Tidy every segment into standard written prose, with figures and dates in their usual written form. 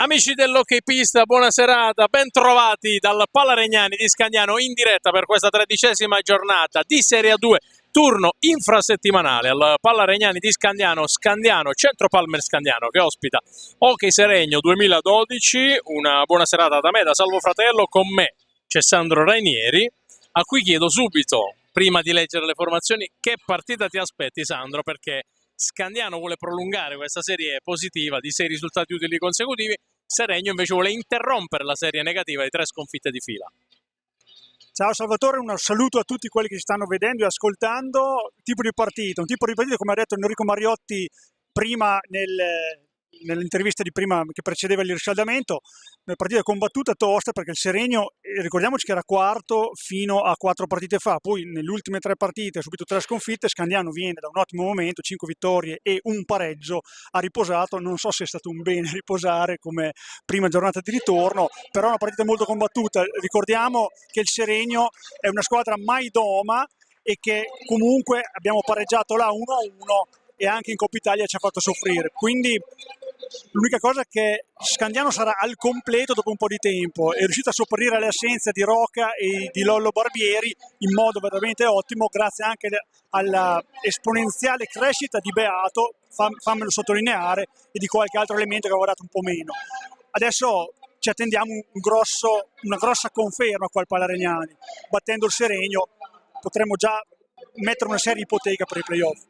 Amici dell'Hockey Pista, buona serata, ben trovati dal Palla Regnani di Scandiano in diretta per questa 13ª giornata di Serie A2, turno infrasettimanale al Palla Regnani di Scandiano, Centro Palmer Scandiano, che ospita Hockey Seregno 2012. Una buona serata da me, da Salvo Fratello. Con me c'è Sandro Rainieri, a cui chiedo subito, prima di leggere le formazioni, che partita ti aspetti, Sandro, perché Scandiano vuole prolungare questa serie positiva di 6 risultati utili consecutivi, Seregno invece vuole interrompere la serie negativa di 3 sconfitte di fila. Ciao Salvatore, un saluto a tutti quelli che ci stanno vedendo e ascoltando. Un tipo di partita, come ha detto Enrico Mariotti prima nell'intervista di prima che precedeva il riscaldamento, una partita combattuta tosta perché il Seregno, ricordiamoci che era quarto fino a 4 partite fa, poi nelle ultime 3 partite ha subito 3 sconfitte. Scandiano viene da un ottimo momento, 5 vittorie e un pareggio, ha riposato, non so se è stato un bene riposare come prima giornata di ritorno, però è una partita molto combattuta. Ricordiamo che il Seregno è una squadra mai doma e che comunque abbiamo pareggiato là 1-1 e anche in Coppa Italia ci ha fatto soffrire, quindi l'unica cosa è che Scandiano sarà al completo dopo un po' di tempo, è riuscito a sopperire alle assenze di Roca e di Lollo Barbieri in modo veramente ottimo, grazie anche alla esponenziale crescita di Beato, fammelo sottolineare, e di qualche altro elemento che aveva dato un po' meno. Adesso ci attendiamo una grossa conferma qua al Palla Regnani. Battendo il Seregno potremmo già mettere una seria ipoteca per i playoff.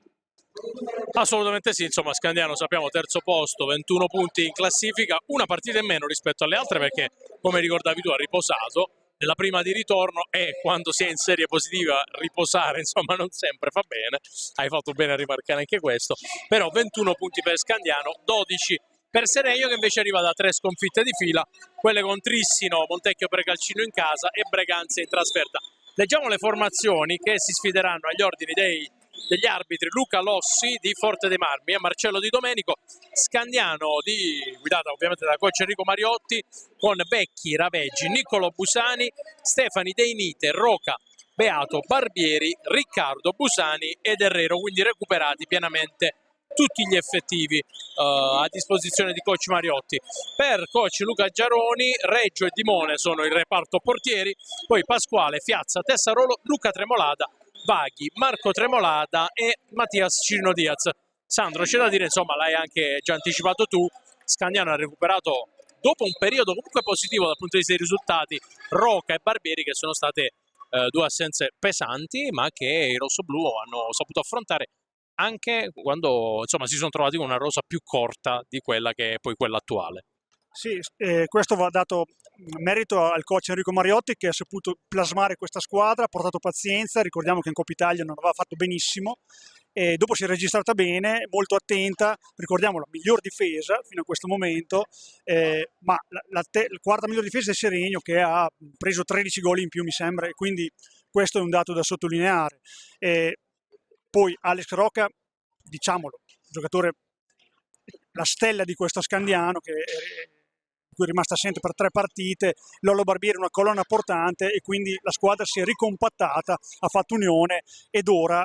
Assolutamente sì, insomma Scandiano sappiamo terzo posto, 21 punti in classifica, una partita in meno rispetto alle altre perché, come ricordavi tu, ha riposato nella prima di ritorno, e quando si è in serie positiva riposare insomma non sempre fa bene, hai fatto bene a rimarcare anche questo, però 21 punti per Scandiano, 12 per Seregno che invece arriva da 3 sconfitte di fila, quelle con Trissino, Montecchio Precalcino in casa e Breganze in trasferta. Leggiamo le formazioni che si sfideranno agli ordini degli arbitri: Luca Lossi di Forte dei Marmi e Marcello Di Domenico. Scandiano guidata ovviamente da coach Enrico Mariotti, con Vecchi, Raveggi, Niccolo Busani, Stefani Deinite, Roca, Beato, Barbieri, Riccardo Busani ed Herrero, quindi recuperati pienamente tutti gli effettivi a disposizione di coach Mariotti. Per coach Luca Giaroni, Reggio e Dimone sono il reparto portieri, poi Pasquale, Fiazza, Tessarolo, Luca Tremolada, Vaghi, Marco Tremolada e Mattias Cirino Diaz. Sandro, c'è da dire, insomma, l'hai anche già anticipato tu, Scandiano ha recuperato dopo un periodo comunque positivo dal punto di vista dei risultati Roca e Barbieri, che sono state 2 assenze pesanti, ma che i rossoblù hanno saputo affrontare anche quando insomma si sono trovati con una rosa più corta di quella che è poi quella attuale. Sì, questo va dato merito al coach Enrico Mariotti, che ha saputo plasmare questa squadra, ha portato pazienza. Ricordiamo che in Coppa Italia non aveva fatto benissimo e dopo si è registrata bene, molto attenta, ricordiamo la miglior difesa fino a questo momento, ma la quarta miglior difesa è Seregno, che ha preso 13 gol in più mi sembra, e quindi questo è un dato da sottolineare. Poi Alex Roca, diciamolo, giocatore, la stella di questo Scandiano, che è rimasta assente per 3 partite, Lollo Barbieri una colonna portante, e quindi la squadra si è ricompattata, ha fatto unione ed ora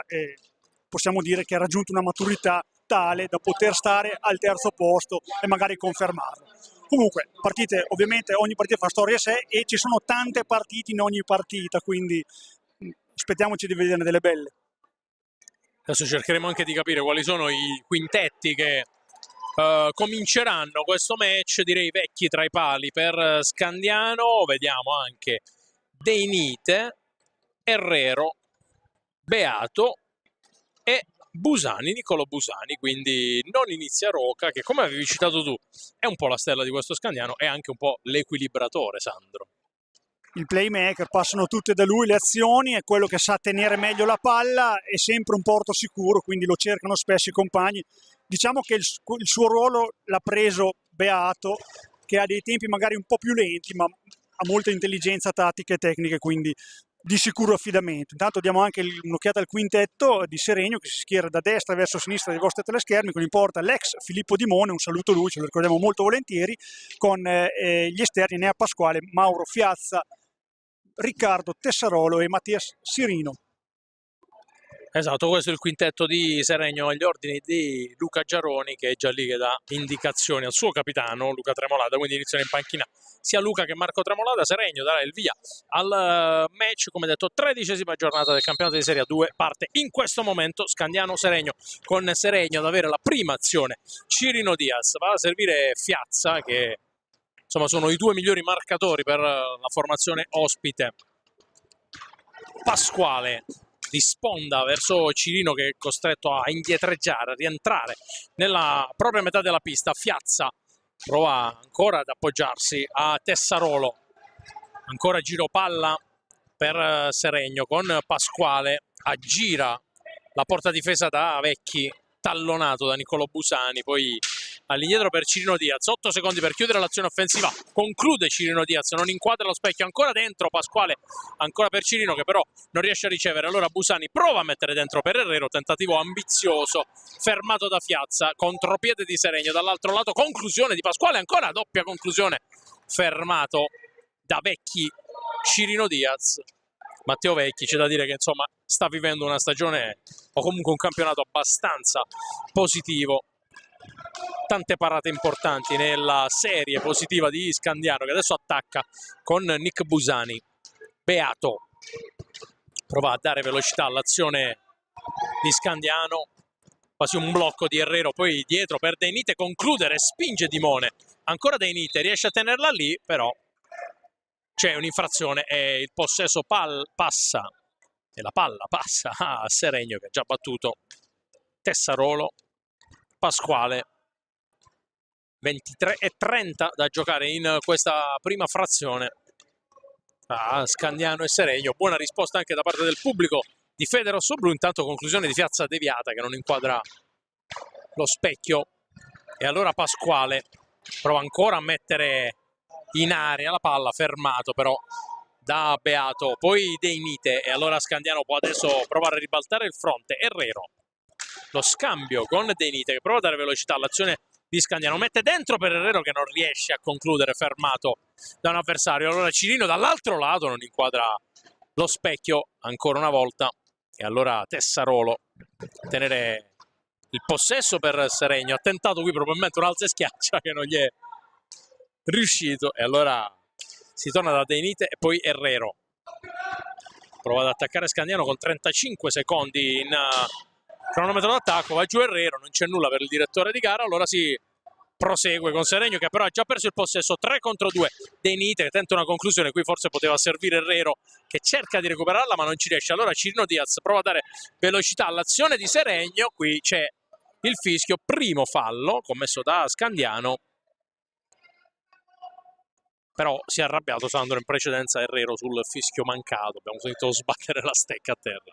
possiamo dire che ha raggiunto una maturità tale da poter stare al terzo posto e magari confermarlo. Comunque, partite, ovviamente ogni partita fa storia a sé e ci sono tante partite in ogni partita, quindi aspettiamoci di vederne delle belle. Adesso cercheremo anche di capire quali sono i quintetti che cominceranno questo match, direi vecchi tra i pali per Scandiano. Vediamo anche Deinite, Herrero, Beato e Busani, Niccolo Busani, quindi non inizia Roca, che come avevi citato tu è un po' la stella di questo Scandiano e anche un po' l'equilibratore, Sandro. Il playmaker, passano tutte da lui le azioni, è quello che sa tenere meglio la palla, è sempre un porto sicuro, quindi lo cercano spesso i compagni. Diciamo che il suo ruolo l'ha preso Beato, che ha dei tempi magari un po' più lenti, ma ha molta intelligenza tattica e tecnica, quindi di sicuro affidamento. Intanto diamo anche un'occhiata al quintetto di Seregno, che si schiera da destra verso sinistra dei vostri teleschermi, con in porta l'ex Filippo Dimone, un saluto a lui, ce lo ricordiamo molto volentieri, con gli esterni Nea Pasquale, Mauro Fiazza, Riccardo Tessarolo e Mattias Cirino. Esatto, questo è il quintetto di Seregno agli ordini di Luca Giaroni, che è già lì che dà indicazioni al suo capitano Luca Tremolada, quindi iniziano in panchina sia Luca che Marco Tremolada. Seregno darà il via al match, come detto, 13ª giornata del campionato di Serie A2, parte in questo momento Scandiano-Seregno, con Seregno ad avere la prima azione. Cirino Diaz va a servire Fiazza, che insomma sono i due migliori marcatori per la formazione ospite. Pasquale di sponda verso Cirino, che è costretto a indietreggiare, a rientrare nella propria metà della pista. Fiazza prova ancora ad appoggiarsi a Tessarolo, ancora giro palla per Seregno con Pasquale, aggira la porta difesa da Vecchi, tallonato da Niccolò Busani, poi all'indietro per Cirino Diaz, 8 secondi per chiudere l'azione offensiva, conclude Cirino Diaz, non inquadra lo specchio, ancora dentro Pasquale, ancora per Cirino che però non riesce a ricevere, allora Busani prova a mettere dentro per Herrero, tentativo ambizioso, fermato da Fiazza, contropiede di Seregno, dall'altro lato conclusione di Pasquale, ancora doppia conclusione, fermato da Vecchi. Cirino Diaz, Matteo Vecchi, c'è da dire che insomma sta vivendo una stagione o comunque un campionato abbastanza positivo, tante parate importanti nella serie positiva di Scandiano, che adesso attacca con Nick Busani. Beato prova a dare velocità all'azione di Scandiano, quasi un blocco di Herrero, poi dietro per De Nite concludere, spinge Dimone, ancora De Nite, riesce a tenerla lì, però c'è un'infrazione e il possesso passa, e la palla passa a Seregno, che ha già battuto Tessarolo. Pasquale, 23:30 da giocare in questa prima frazione. Scandiano e Seregno, buona risposta anche da parte del pubblico di Fede Rossoblu. Intanto conclusione di Fiazza deviata, che non inquadra lo specchio, e allora Pasquale prova ancora a mettere in aria la palla, fermato però da Beato, poi De Nite, e allora Scandiano può adesso provare a ribaltare il fronte. Herrero, lo scambio con De Nite che prova a dare velocità all'azione di Scandiano, mette dentro per Herrero che non riesce a concludere, fermato da un avversario. Allora Cirino dall'altro lato non inquadra lo specchio ancora una volta, e allora Tessarolo tenere il possesso per Seregno, ha tentato qui probabilmente un alza e schiaccia che non gli è riuscito, e allora si torna da De Nite e poi Herrero prova ad attaccare Scandiano con 35 secondi in cronometro d'attacco, va giù Herrero, non c'è nulla per il direttore di gara, allora si prosegue con Seregno che però ha già perso il possesso, 3 contro 2. De Nite tenta una conclusione, qui forse poteva servire Herrero che cerca di recuperarla ma non ci riesce, allora Cirino Diaz prova a dare velocità all'azione di Seregno, qui c'è il fischio, primo fallo commesso da Scandiano, però si è arrabbiato Sandro in precedenza Herrero sul fischio mancato, abbiamo sentito sbattere la stecca a terra.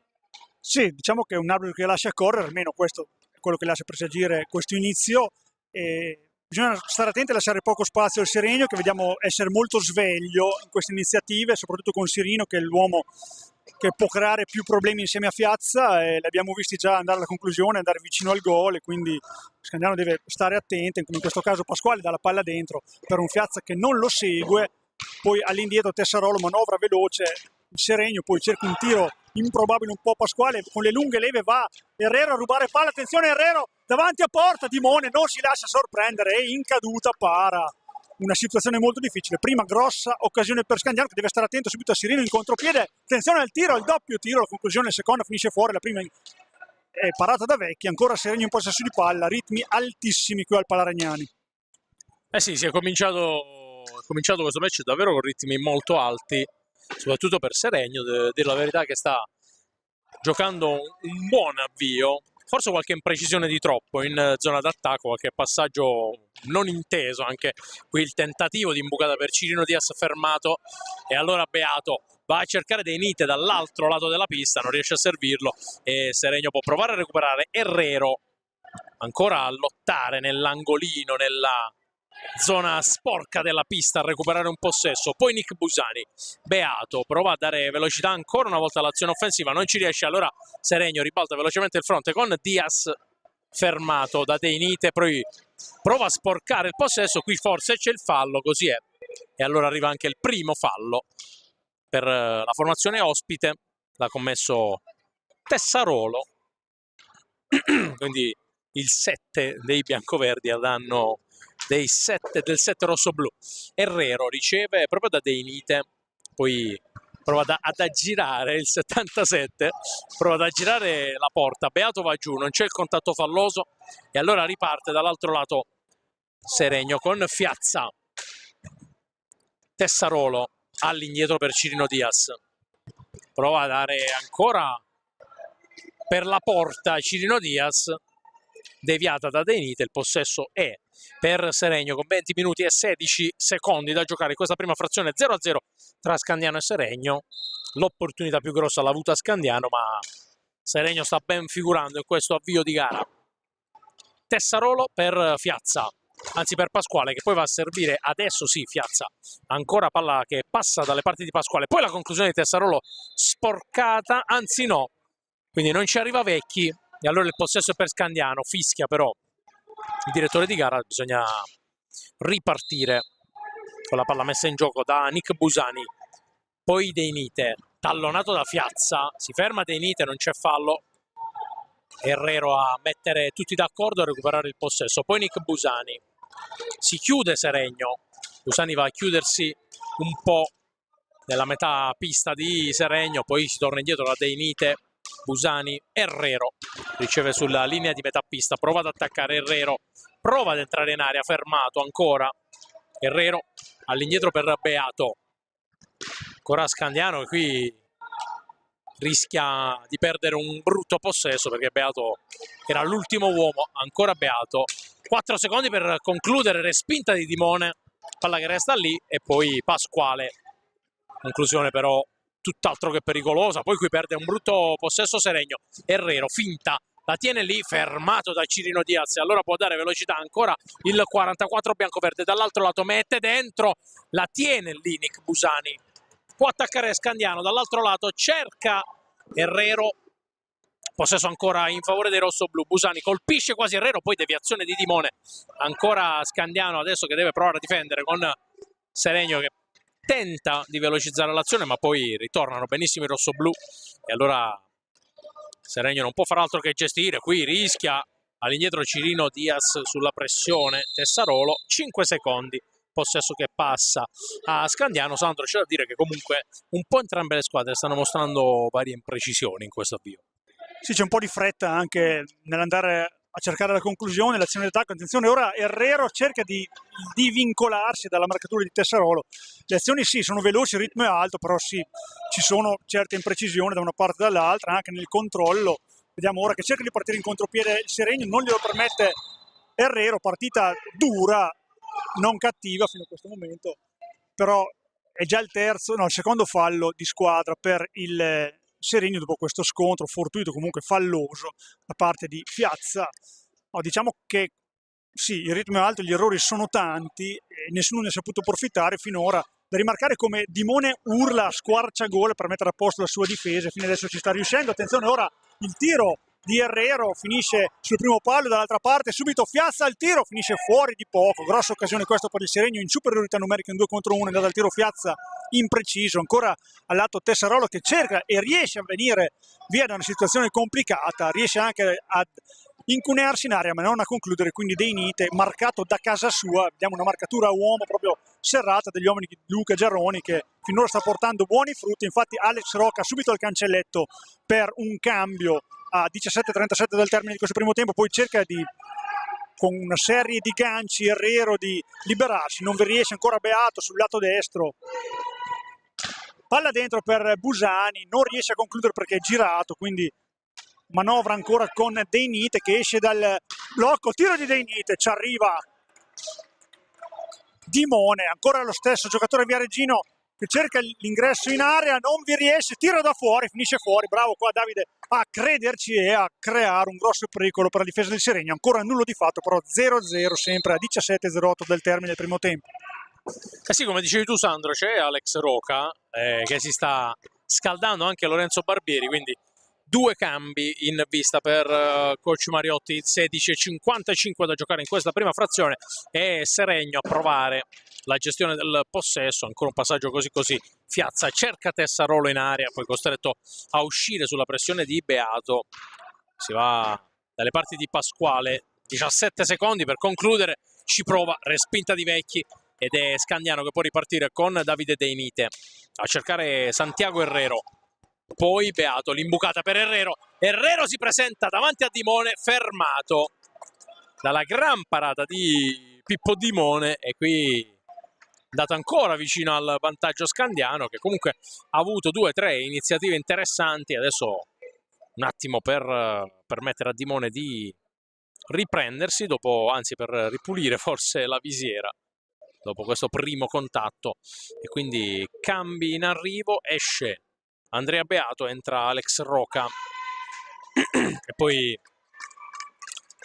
Sì, diciamo che è un arbitro che lascia correre, almeno questo è quello che lascia presagire questo inizio, e bisogna stare attenti a lasciare poco spazio al Seregno, che vediamo essere molto sveglio in queste iniziative, soprattutto con Cirino che è l'uomo che può creare più problemi insieme a Fiazza, e l'abbiamo visti già andare alla conclusione, andare vicino al gol, e quindi Scandiano deve stare attento, come in questo caso Pasquale dà la palla dentro per un Fiazza che non lo segue, poi all'indietro Tessarolo manovra veloce, il Seregno poi cerca un tiro improbabile un po', Pasquale con le lunghe leve va Herrero a rubare palla, attenzione Herrero davanti a porta, Dimone non si lascia sorprendere e in caduta para. Una situazione molto difficile, prima grossa occasione per Scandiano che deve stare attento subito a Cirino in contropiede, attenzione al tiro, al doppio tiro, la conclusione, la seconda finisce fuori, la prima è parata da Vecchi, ancora Seregno in possesso di palla, ritmi altissimi qui al Palaragnani. Sì, si è cominciato questo match davvero con ritmi molto alti, soprattutto per Seregno, devo dire la verità che sta giocando un buon avvio, forse qualche imprecisione di troppo in zona d'attacco, qualche passaggio non inteso, anche qui il tentativo di imbucata per Cirino Diaz fermato, e allora Beato va a cercare De Nite dall'altro lato della pista, non riesce a servirlo e Seregno può provare a recuperare. Herrero ancora a lottare nell'angolino, nella zona sporca della pista, a recuperare un possesso, poi Nick Busani. Beato prova a dare velocità ancora una volta all'azione offensiva, non ci riesce, allora Seregno ribalta velocemente il fronte con Diaz fermato da De Nite, poi prova a sporcare il possesso, qui forse c'è il fallo, così è, e allora arriva anche il primo fallo per la formazione ospite, l'ha commesso Tessarolo, quindi il 7 dei biancoverdi a danno del 7 rosso-blu. Herrero riceve proprio da Deinite, poi prova ad aggirare il 77, prova ad aggirare la porta, Beato va giù, non c'è il contatto falloso e allora riparte dall'altro lato Seregno con Fiazza. Tessarolo all'indietro per Cirino Diaz, prova a dare ancora per la porta Cirino Diaz, deviata da Deinite, il possesso è per Seregno con 20 minuti e 16 secondi da giocare in questa prima frazione. 0-0 tra Scandiano e Seregno, l'opportunità più grossa l'ha avuta Scandiano, ma Seregno sta ben figurando in questo avvio di gara. Tessarolo per Fiazza, anzi per Pasquale, che poi va a servire adesso, sì, Fiazza, ancora palla che passa dalle parti di Pasquale, poi la conclusione di Tessarolo sporcata, anzi no, quindi non ci arriva Vecchi e allora il possesso è per Scandiano. Fischia però il direttore di gara, bisogna ripartire con la palla messa in gioco da Nick Busani. Poi Deinite, tallonato da Fiazza, si ferma Deinite, non c'è fallo, Herrero a mettere tutti d'accordo a recuperare il possesso. Poi Nick Busani, si chiude Seregno, Busani va a chiudersi un po' nella metà pista di Seregno, poi si torna indietro da Deinite. Busani, Herrero riceve sulla linea di metà pista, prova ad attaccare Herrero, prova ad entrare in area, fermato ancora Herrero, all'indietro per Beato, ancora Scandiano, e qui rischia di perdere un brutto possesso perché Beato era l'ultimo uomo. Ancora Beato, 4 secondi per concludere, respinta di Dimone, palla che resta lì, e poi Pasquale, conclusione però tutt'altro che pericolosa. Poi qui perde un brutto possesso Seregno, Herrero finta, la tiene lì, fermato da Cirino Diaz, e allora può dare velocità ancora il 44 biancoverde. Dall'altro lato mette dentro, la tiene lì Nick Busani, può attaccare Scandiano, dall'altro lato cerca Herrero, possesso ancora in favore dei rossoblu. Busani colpisce quasi Herrero, poi deviazione di Dimone, ancora Scandiano adesso che deve provare a difendere con Seregno che tenta di velocizzare l'azione, ma poi ritornano benissimo i rossoblu e allora Seregno non può fare altro che gestire. Qui rischia all'indietro Cirino Diaz sulla pressione, Tessarolo, 5 secondi, possesso che passa a Scandiano. Sandro, c'è da dire che comunque un po' entrambe le squadre stanno mostrando varie imprecisioni in questo avvio. Sì, c'è un po' di fretta anche nell'andare a cercare la conclusione, l'azione d'attacco. Attenzione, ora Herrero cerca di vincolarsi dalla marcatura di Tessarolo. Le azioni sì, sono veloci, il ritmo è alto, però sì, ci sono certe imprecisioni da una parte e dall'altra, anche nel controllo. Vediamo ora che cerca di partire in contropiede il Seregno, non glielo permette Herrero, partita dura, non cattiva fino a questo momento, però è già il secondo fallo di squadra per il Seregno dopo questo scontro fortuito, comunque falloso da parte di Fiazza. No, diciamo che sì, il ritmo è alto, gli errori sono tanti e nessuno ne ha saputo approfittare finora. Da rimarcare come Dimone urla a squarciagole per mettere a posto la sua difesa, e fino adesso ci sta riuscendo. Attenzione, ora il tiro di Herrero finisce sul primo palo, dall'altra parte subito Fiazza al tiro, finisce fuori di poco. Grossa occasione questo per il Seregno in superiorità numerica in 2 contro 1, è andato al tiro Fiazza impreciso. Ancora al lato Tessarolo che cerca e riesce a venire via da una situazione complicata, riesce anche ad incunearsi in area ma non a concludere, quindi Deinite marcato da casa sua. Vediamo una marcatura a uomo proprio serrata degli uomini di Luca Giarroni che finora sta portando buoni frutti. Infatti Alex Roca subito al cancelletto per un cambio a 17:37 dal termine di questo primo tempo, poi cerca di, con una serie di ganci, Herrero di liberarsi, non vi riesce ancora Beato sul lato destro, palla dentro per Busani, non riesce a concludere perché è girato, quindi manovra ancora con Deinite che esce dal blocco, tiro di Deinite, ci arriva Dimone, ancora lo stesso giocatore viareggino che cerca l'ingresso in area, non vi riesce, tira da fuori, finisce fuori. Bravo qua Davide a crederci e a creare un grosso pericolo per la difesa del Seregno. Ancora nulla di fatto, però 0-0 sempre a 17:08 del termine del primo tempo. Eh sì, come dicevi tu Sandro, c'è Alex Roca che si sta scaldando, anche Lorenzo Barbieri, quindi Due cambi in vista per coach Mariotti, 16:55 da giocare in questa prima frazione e Seregno a provare la gestione del possesso, ancora un passaggio così, Fiazza cerca Tessarolo in area, poi costretto a uscire sulla pressione di Beato, si va dalle parti di Pasquale, 17 secondi per concludere, ci prova, respinta di Vecchi ed è Scandiano che può ripartire con Davide Deinite a cercare Santiago Herrero. Poi Beato, l'imbucata per Herrero si presenta davanti a Dimone, fermato dalla gran parata di Pippo Dimone e qui andato ancora vicino al vantaggio Scandiano, che comunque ha avuto 2 o 3 iniziative interessanti. Adesso un attimo per permettere a Dimone di riprendersi anzi per ripulire forse la visiera dopo questo primo contatto, e quindi cambi in arrivo, esce Andrea Beato, entra Alex Roca e poi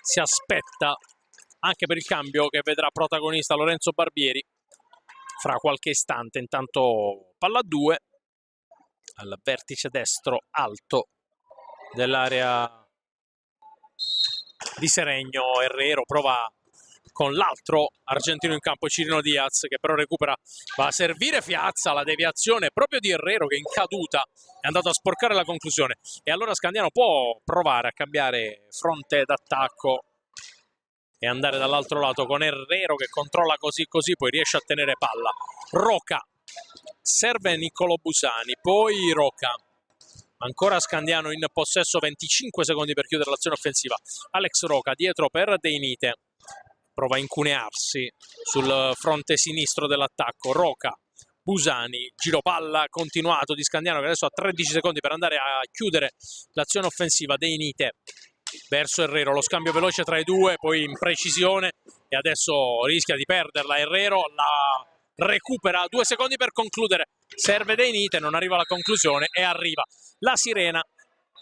si aspetta anche per il cambio che vedrà protagonista Lorenzo Barbieri fra qualche istante. Intanto palla a 2 al vertice destro alto dell'area di Seregno. Herrero prova con l'altro argentino in campo, Cirino Diaz, che però recupera, va a servire Fiazza, la deviazione proprio di Herrero che in caduta è andato a sporcare la conclusione, e allora Scandiano può provare a cambiare fronte d'attacco e andare dall'altro lato con Herrero che controlla così, poi riesce a tenere palla. Roca, serve Niccolò Busani, poi Roca, ancora Scandiano in possesso, 25 secondi per chiudere l'azione offensiva. Alex Roca dietro per Deinite, prova a incunearsi sul fronte sinistro dell'attacco. Roca, Busani, giro palla continuato di Scandiano che adesso ha 13 secondi per andare a chiudere l'azione offensiva. Deinite verso Herrero, lo scambio veloce tra i due, poi in precisione e adesso rischia di perderla. Herrero la recupera, 2 secondi per concludere, serve Deinite, non arriva alla conclusione e arriva la sirena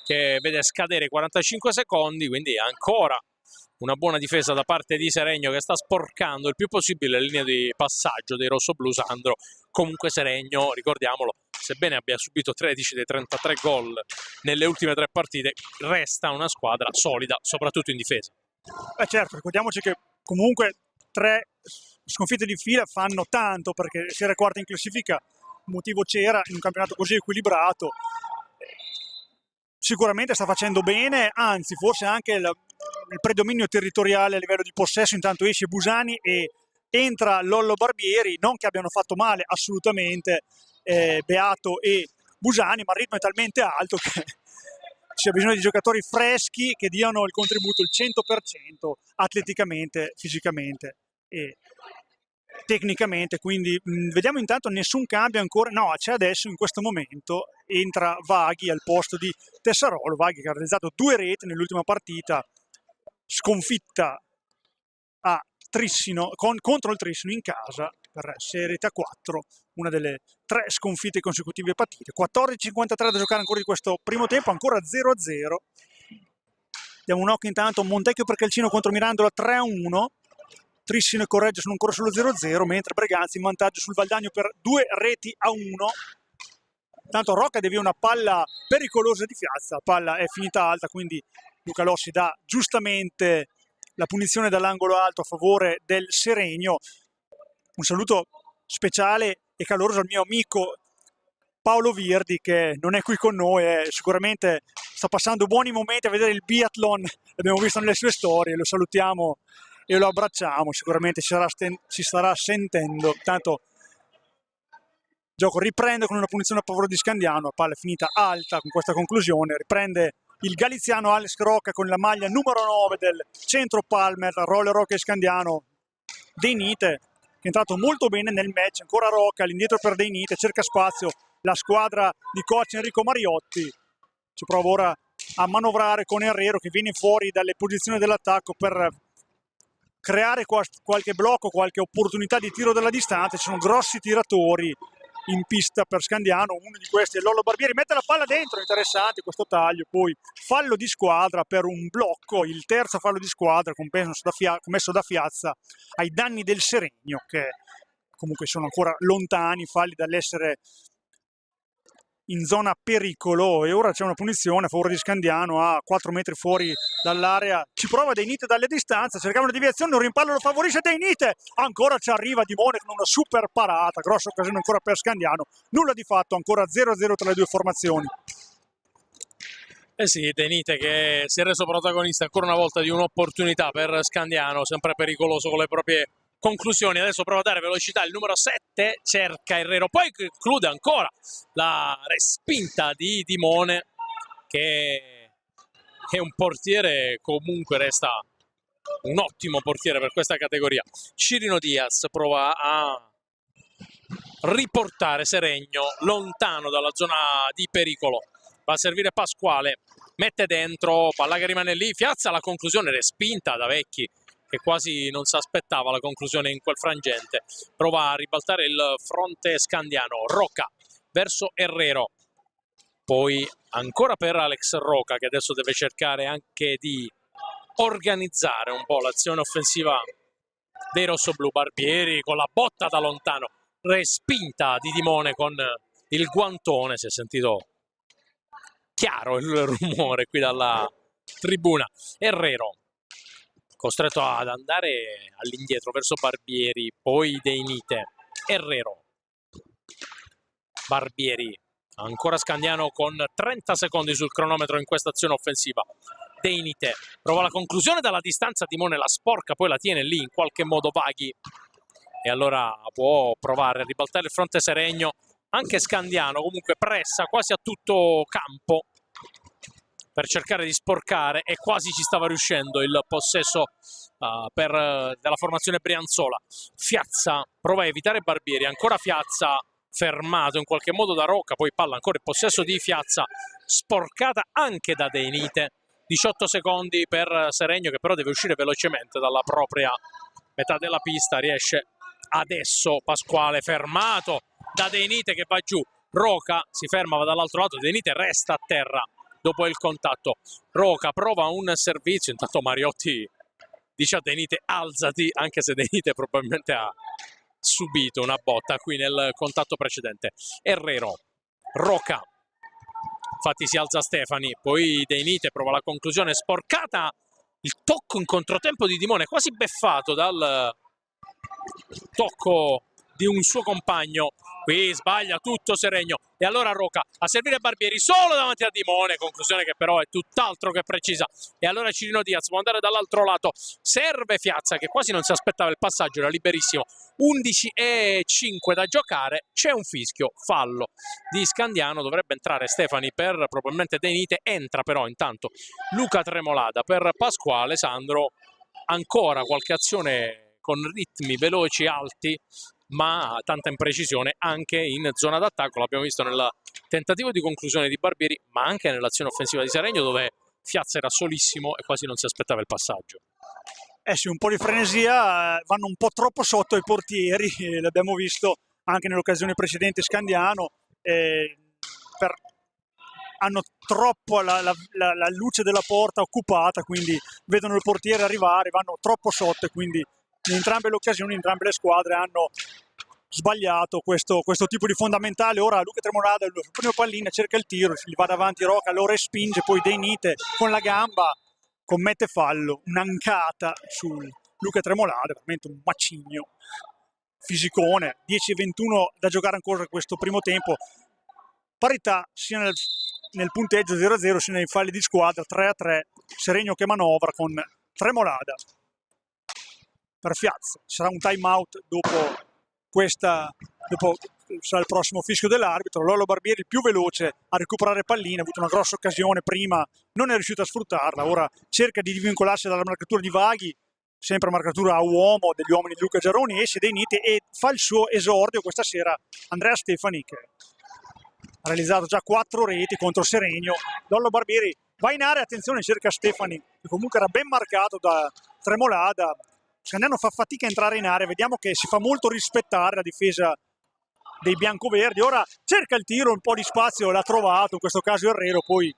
che vede scadere 45 secondi, quindi ancora una buona difesa da parte di Seregno che sta sporcando il più possibile la linea di passaggio dei rossoblù. Sandro, comunque Seregno, ricordiamolo, sebbene abbia subito 13 dei 33 gol nelle ultime 3 partite, resta una squadra solida, soprattutto in difesa. Certo, ricordiamoci che comunque 3 sconfitte di fila fanno tanto, perché se era quarta in classifica motivo c'era in un campionato così equilibrato. Sicuramente sta facendo bene, anzi forse anche il predominio territoriale a livello di possesso. Intanto esce Busani e entra Lollo Barbieri, non che abbiano fatto male assolutamente Beato e Busani, ma il ritmo è talmente alto che c'è bisogno di giocatori freschi che diano il contributo il 100% atleticamente, fisicamente e tecnicamente. Quindi vediamo intanto nessun cambio ancora, no, c'è adesso in questo momento, entra Vaghi al posto di Tessarolo. Vaghi che ha realizzato 2 reti nell'ultima partita, sconfitta a Trissino, contro il Trissino in casa per 6 reti a 4, una delle 3 sconfitte consecutive partite. 14:53 da giocare ancora di questo primo tempo, ancora 0-0. Diamo un occhio intanto a Montecchio per Calcino contro Mirandola, 3-1. Trissino e Correggio sono ancora solo 0-0, mentre Breganzi in vantaggio sul Valdagno per 2 reti a 1. Tanto Rocca devia una palla pericolosa di Fiazza, la palla è finita alta, quindi Luca Lossi dà giustamente la punizione dall'angolo alto a favore del Seregno. Un saluto speciale e caloroso al mio amico Paolo Virdi, che non è qui con noi, sicuramente sta passando buoni momenti a vedere il biathlon, l'abbiamo visto nelle sue storie, lo salutiamo e lo abbracciamo, sicuramente ci starà sentendo. Tanto gioco riprende con una punizione a favore di Scandiano, la palla è finita alta con questa conclusione, riprende il galiziano Alex Rocca con la maglia numero 9 del centro Palmer, Roller Rocca e Scandiano. Deinite che è entrato molto bene nel match, ancora Rocca all'indietro per Deinite, cerca spazio la squadra di coach Enrico Mariotti, ci prova ora a manovrare con Herrero che viene fuori dalle posizioni dell'attacco per creare qualche blocco, qualche opportunità di tiro dalla distanza. Ci sono grossi tiratori in pista per Scandiano, uno di questi è Lollo Barbieri, mette la palla dentro, interessante questo taglio, poi fallo di squadra per un blocco, il terzo fallo di squadra commesso da Fiazza ai danni del Seregno, che comunque sono ancora lontani falli dall'essere in zona pericolo, e ora c'è una punizione a favore di Scandiano a 4 metri fuori dall'area. Ci prova De Nite dalle distanze, cercava una deviazione, un rimpallo lo favorisce De Nite, ancora ci arriva Dimone con una super parata, grossa occasione ancora per Scandiano, nulla di fatto, ancora 0-0 tra le due formazioni. Eh sì, De Nite che si è reso protagonista ancora una volta di un'opportunità per Scandiano, sempre pericoloso con le proprie conclusioni. Adesso prova a dare velocità il numero 7, cerca Herrero, poi conclude ancora la respinta di Dimone, che è un portiere, comunque resta un ottimo portiere per questa categoria. Chirino Diaz prova a riportare Seregno lontano dalla zona di pericolo. Va a servire Pasquale, mette dentro, palla che rimane lì, Fiazza, la conclusione respinta da Vecchi, che quasi non si aspettava la conclusione in quel frangente. Prova a ribaltare il fronte Scandiano, Roca verso Herrero, poi ancora per Alex Roca, che adesso deve cercare anche di organizzare un po' l'azione offensiva dei rossoblù. Barbieri con la botta da lontano, respinta di Dimone con il guantone, si è sentito chiaro il rumore qui dalla tribuna. Herrero costretto ad andare all'indietro verso Barbieri, poi De Nite, Herrero, Barbieri, ancora Scandiano con 30 secondi sul cronometro in questa azione offensiva. De Nite prova la conclusione dalla distanza, Dimone la sporca, poi la tiene lì in qualche modo Vaghi, e allora può provare a ribaltare il fronte Seregno. Anche Scandiano comunque pressa quasi a tutto campo per cercare di sporcare, e quasi ci stava riuscendo il possesso della formazione brianzola. Fiazza prova a evitare Barbieri, ancora Fiazza fermato in qualche modo da Rocca, poi palla ancora in possesso di Fiazza, sporcata anche da De Nite. 18 secondi per Seregno, che però deve uscire velocemente dalla propria metà della pista. Riesce adesso Pasquale, fermato da De Nite che va giù. Roca si ferma, va dall'altro lato, De Nite resta a terra dopo il contatto. Roca prova un servizio, intanto Mariotti dice a De Nite alzati, anche se De Nite probabilmente ha subito una botta qui nel contatto precedente. Herrero, Roca, infatti si alza Stefani, poi De Nite prova la conclusione sporcata, il tocco in controtempo di Dimone, quasi beffato dal tocco di un suo compagno. Qui sbaglia tutto Seregno, e allora Roca a servire Barbieri solo davanti a Dimone, conclusione che però è tutt'altro che precisa. E allora Chirino Diaz può andare dall'altro lato, serve Fiazza che quasi non si aspettava il passaggio, era liberissimo. 11:05 da giocare, c'è un fischio, fallo di Scandiano, dovrebbe entrare Stefani per probabilmente De Nite, entra però intanto Luca Tremolada per Pasquale. Sandro, ancora qualche azione con ritmi veloci, alti, ma tanta imprecisione anche in zona d'attacco. L'abbiamo visto nel tentativo di conclusione di Barbieri, ma anche nell'azione offensiva di Seregno, dove Fiazza era solissimo e quasi non si aspettava il passaggio. Eh sì, un po' di frenesia, vanno un po' troppo sotto ai portieri, l'abbiamo visto anche nell'occasione precedente Scandiano, hanno troppo la luce della porta occupata, quindi vedono il portiere arrivare, vanno troppo sotto, e quindi in entrambe le occasioni, entrambe le squadre hanno sbagliato questo tipo di fondamentale. Ora Luca Tremolada, il primo pallina, cerca il tiro, gli va davanti Roca, lo respinge, poi De Nite con la gamba commette fallo, un'ancata su Luca Tremolada, veramente un macigno, fisicone. 10:21 da giocare ancora questo primo tempo, parità sia nel punteggio 0-0 sia nei falli di squadra, 3-3, Seregno che manovra con Tremolada per Fiazza. Sarà un time out dopo sarà il prossimo fischio dell'arbitro. Lollo Barbieri, il più veloce a recuperare pallina, ha avuto una grossa occasione prima, non è riuscito a sfruttarla, ora cerca di divincolarsi dalla marcatura di Vaghi, sempre marcatura a uomo degli uomini di Luca Giaroni, esce De Nite e fa il suo esordio questa sera Andrea Stefani, che ha realizzato già 4 reti contro Seregno. Lollo Barbieri va in area, attenzione, cerca Stefani, che comunque era ben marcato da Tremolada. Scandiano fa fatica a entrare in area, vediamo che si fa molto rispettare la difesa dei biancoverdi. Ora cerca il tiro, un po' di spazio l'ha trovato, in questo caso Herrero, poi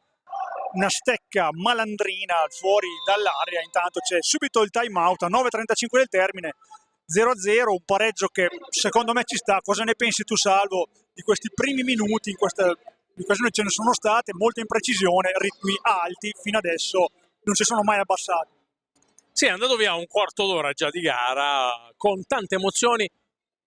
una stecca malandrina fuori dall'area. Intanto c'è subito il time out a 9:35 del termine, 0-0, un pareggio che secondo me ci sta. Cosa ne pensi tu, Salvo, di questi primi minuti in questa di occasioni ce ne sono state, molta imprecisione, ritmi alti, fino adesso non si sono mai abbassati. Sì, è andato via un quarto d'ora già di gara, con tante emozioni,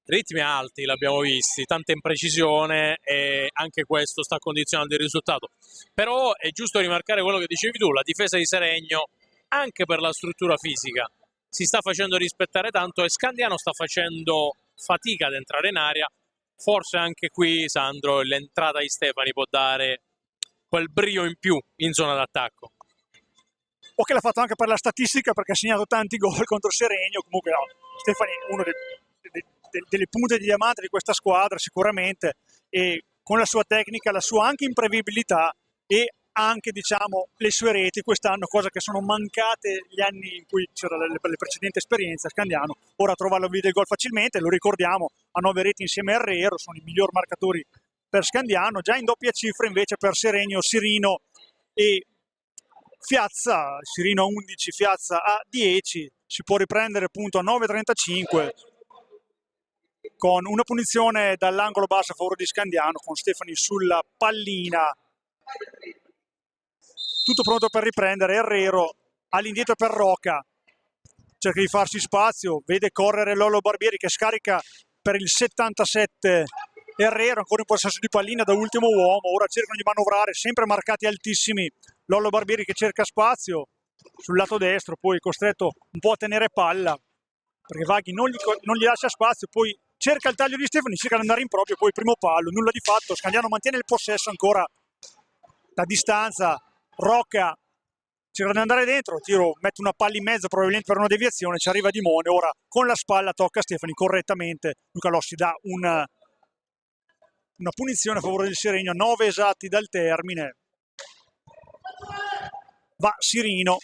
ritmi alti l'abbiamo visti, tanta imprecisione e anche questo sta condizionando il risultato. Però è giusto rimarcare quello che dicevi tu, la difesa di Seregno, anche per la struttura fisica, si sta facendo rispettare tanto e Scandiano sta facendo fatica ad entrare in area. Forse anche qui, Sandro, l'entrata di Stefani può dare quel brio in più in zona d'attacco. O che l'ha fatto anche per la statistica, perché ha segnato tanti gol contro Seregno. Comunque no, Stefani è uno delle punte di diamante di questa squadra sicuramente, e con la sua tecnica, la sua anche imprevedibilità e anche, diciamo, le sue reti quest'anno, cosa che sono mancate gli anni in cui c'era le precedenti esperienze a Scandiano. Ora trovarlo via del gol facilmente, lo ricordiamo, a 9 reti insieme a Herrero, sono i miglior marcatori per Scandiano. Già in doppia cifra invece per Seregno, Sirino e Fiazza, Sirino a 11, Fiazza a 10, si può riprendere punto a 9,35 con una punizione dall'angolo basso a favore di Scandiano, con Stefani sulla pallina, tutto pronto per riprendere. Herrero all'indietro per Rocca, cerca di farsi spazio, vede correre Lollo Barbieri che scarica per il 77 Herrero, ancora in possesso di pallina da ultimo uomo, ora cercano di manovrare, sempre marcati altissimi. Lollo Barbieri che cerca spazio sul lato destro, poi costretto un po' a tenere palla perché Vaghi non gli lascia spazio, poi cerca il taglio di Stefani, cerca di andare in proprio, poi primo palo, nulla di fatto. Scandiano mantiene il possesso ancora da distanza. Rocca cerca di andare dentro, tiro, mette una palla in mezzo probabilmente per una deviazione, ci arriva Dimone, ora con la spalla tocca Stefani correttamente. Luca Lossi dà una punizione a favore del Seregno, 9 esatti dal termine. Va Sirino,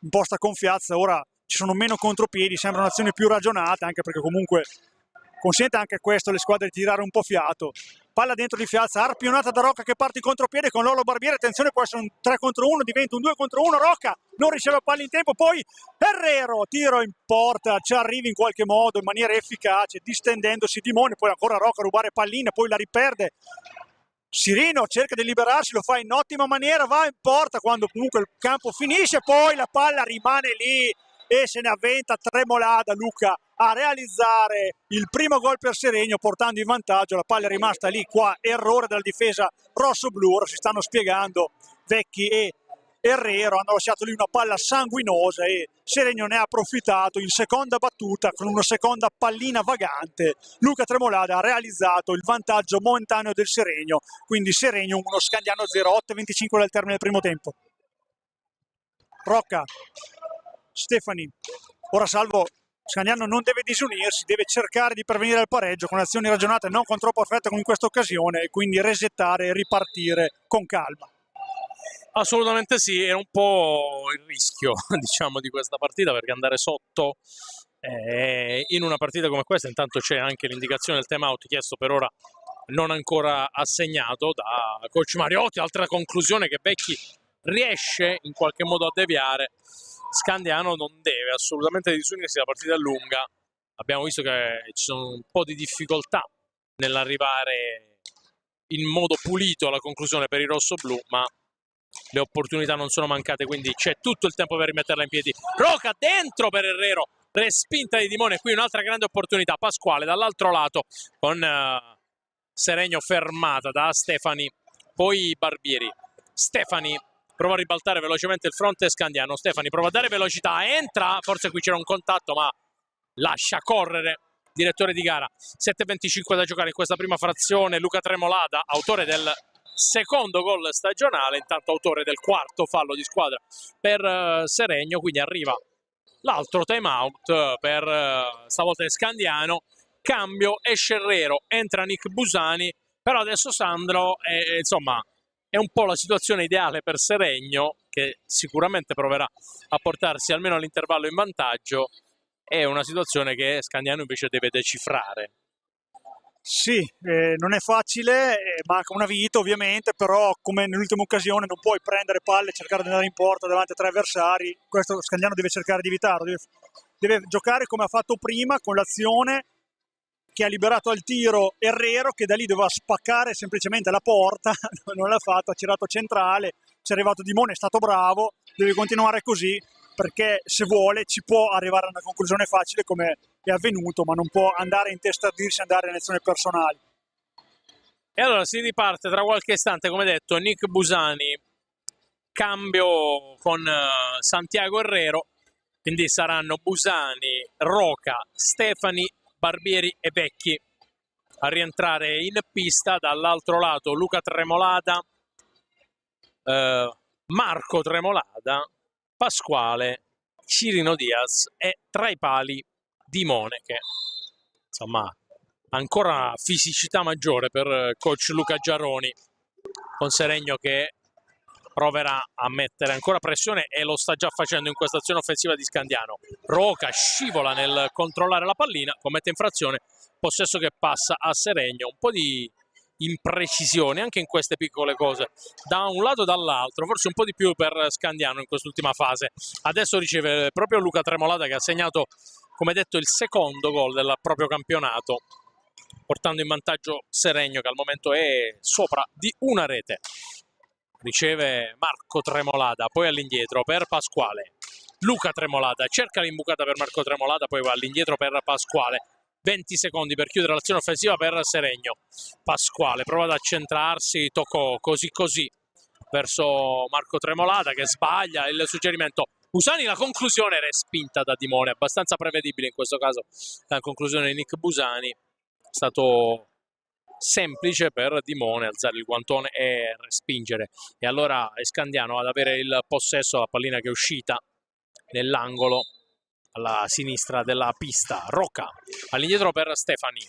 imposta con Fiazza, ora ci sono meno contropiedi, sembra un'azione più ragionata, anche perché comunque consente anche questo alle squadre di tirare un po' fiato. Palla dentro di Fiazza, arpionata da Rocca che parte in contropiede con Lollo Barbieri, attenzione, può essere un 3 contro 1, diventa un 2 contro 1, Rocca non riceve palla in tempo, poi Herrero, tiro in porta, ci arriva in qualche modo in maniera efficace, distendendosi Dimone, poi ancora Rocca a rubare pallina, poi la riperde. Sirino cerca di liberarsi, lo fa in ottima maniera, va in porta quando comunque il campo finisce, poi la palla rimane lì e se ne avventa Tremolada Luca a realizzare il primo gol per Seregno portando in vantaggio. La palla è rimasta lì, qua errore della difesa rosso-blu, ora si stanno spiegando Vecchi e Herrero, hanno lasciato lì una palla sanguinosa e Seregno ne ha approfittato in seconda battuta con una seconda pallina vagante. Luca Tremolada ha realizzato il vantaggio momentaneo del Seregno, quindi Seregno 1, Scandiano 0, 8:25 dal termine del primo tempo. Rocca, Stefani, ora salvo Scandiano non deve disunirsi, deve cercare di pervenire al pareggio con azioni ragionate, non con troppo affetto come in questa occasione, e quindi resettare e ripartire con calma. Assolutamente sì, era un po' il rischio, diciamo, di questa partita, perché andare sotto in una partita come questa, intanto c'è anche l'indicazione del time out chiesto per ora non ancora assegnato da coach Mariotti. Altra conclusione che Vecchi riesce in qualche modo a deviare. Scandiano non deve assolutamente disunirsi, la partita è lunga, abbiamo visto che ci sono un po' di difficoltà nell'arrivare in modo pulito alla conclusione per i rossoblù, ma le opportunità non sono mancate, quindi c'è tutto il tempo per rimetterla in piedi. Rocca dentro per Herrero, respinta di Dimone, qui un'altra grande opportunità. Pasquale dall'altro lato con Seregno fermata da Stefani, poi Barbieri. Stefani prova a ribaltare velocemente il fronte Scandiano, Stefani prova a dare velocità, entra, forse qui c'era un contatto ma lascia correre direttore di gara. 7:25 da giocare in questa prima frazione. Luca Tremolada, autore del secondo gol stagionale, intanto autore del quarto fallo di squadra per Seregno, quindi arriva l'altro time out per stavolta è Scandiano. Cambio, esce Herrero, entra Nick Busani, però adesso Sandro insomma è un po' la situazione ideale per Seregno, che sicuramente proverà a portarsi almeno all'intervallo in vantaggio. È una situazione che Scandiano invece deve decifrare. Sì, non è facile, manca una vita ovviamente, però come nell'ultima occasione non puoi prendere palle e cercare di andare in porta davanti a 3 avversari. Questo Scandiano deve cercare di evitarlo, deve giocare come ha fatto prima, con l'azione che ha liberato al tiro Herrero, che da lì doveva spaccare semplicemente la porta, non l'ha fatto, ha tirato centrale, ci è arrivato Dimone, è stato bravo, deve continuare così, perché se vuole ci può arrivare a una conclusione facile come è avvenuto, ma non può andare a intestardirsi, andare a lezioni personali. E allora si riparte tra qualche istante, come detto, Nick Busani, cambio con Santiago Herrero, quindi saranno Busani, Roca, Stefani, Barbieri e Vecchi a rientrare in pista. Dall'altro lato Luca Tremolada, Marco Tremolada, Pasquale, Cirino Diaz e tra i pali Dimone, che insomma ancora fisicità maggiore per coach Luca Giaroni, con Seregno che proverà a mettere ancora pressione e lo sta già facendo in questa azione offensiva di Scandiano. Roca scivola nel controllare la pallina, commette infrazione, possesso che passa a Seregno. Un po' di imprecisione anche in queste piccole cose, da un lato e dall'altro, forse un po' di più per Scandiano in quest'ultima fase. Adesso riceve proprio Luca Tremolada, che ha segnato, come detto, il secondo gol del proprio campionato, portando in vantaggio Seregno, che al momento è sopra di una rete. Riceve Marco Tremolada, poi all'indietro per Pasquale. Luca Tremolada cerca l'imbucata per Marco Tremolada, poi va all'indietro per Pasquale. 20 secondi per chiudere l'azione offensiva per Seregno. Pasquale prova ad accentrarsi, toccò così verso Marco Tremolada, che sbaglia il suggerimento. Busani, la conclusione respinta da Dimone, abbastanza prevedibile in questo caso la conclusione di Nick Busani. È stato semplice per Dimone alzare il guantone e respingere, e allora è Scandiano ad avere il possesso, la pallina che è uscita nell'angolo alla sinistra della pista. Rocca all'indietro per Stefani,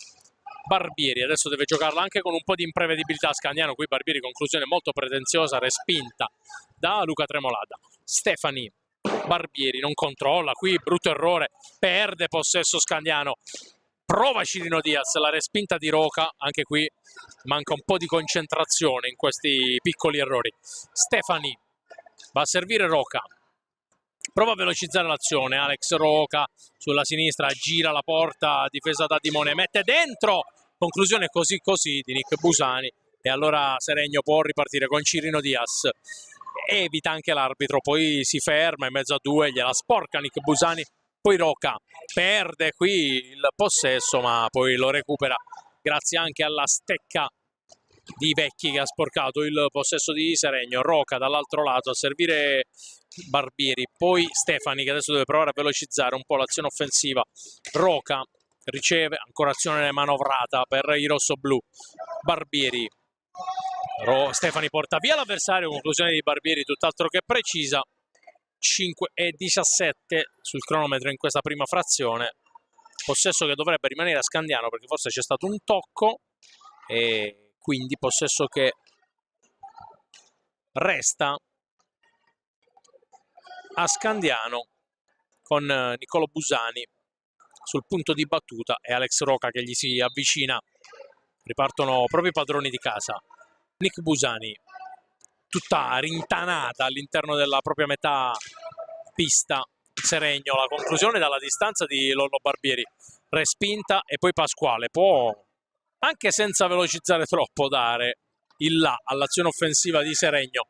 Barbieri adesso deve giocarla anche con un po' di imprevedibilità Scandiano. Qui Barbieri, conclusione molto pretenziosa, respinta da Luca Tremolada. Stefani, Barbieri non controlla, qui brutto errore, perde possesso Scandiano. Prova Cirino Diaz, la respinta di Roca, anche qui manca un po' di concentrazione in questi piccoli errori. Stefani va a servire Roca, prova a velocizzare l'azione, Alex Roca sulla sinistra, gira la porta, difesa da Dimone, mette dentro, conclusione così di Nick Busani, e allora Seregno può ripartire con Cirino Diaz. Evita anche l'arbitro, poi si ferma in mezzo a due, gliela sporca Nick Busani. Poi Roca perde qui il possesso, ma poi lo recupera grazie anche alla stecca di Vecchi, che ha sporcato il possesso di Seregno. Roca dall'altro lato a servire Barbieri, poi Stefani, che adesso deve provare a velocizzare un po' l'azione offensiva. Roca riceve, ancora azione manovrata per i rossoblù. Barbieri, Stefani porta via l'avversario, conclusione di Barbieri tutt'altro che precisa. 5:17 sul cronometro in questa prima frazione, possesso che dovrebbe rimanere a Scandiano perché forse c'è stato un tocco, e quindi possesso che resta a Scandiano, con Niccolò Busani sul punto di battuta e Alex Roca che gli si avvicina. Ripartono proprio i padroni di casa. Nick Busani, tutta rintanata all'interno della propria metà pista. Seregno, la conclusione dalla distanza di Lollo Barbieri, respinta, e poi Pasquale può, anche senza velocizzare troppo, dare il là all'azione offensiva di Seregno.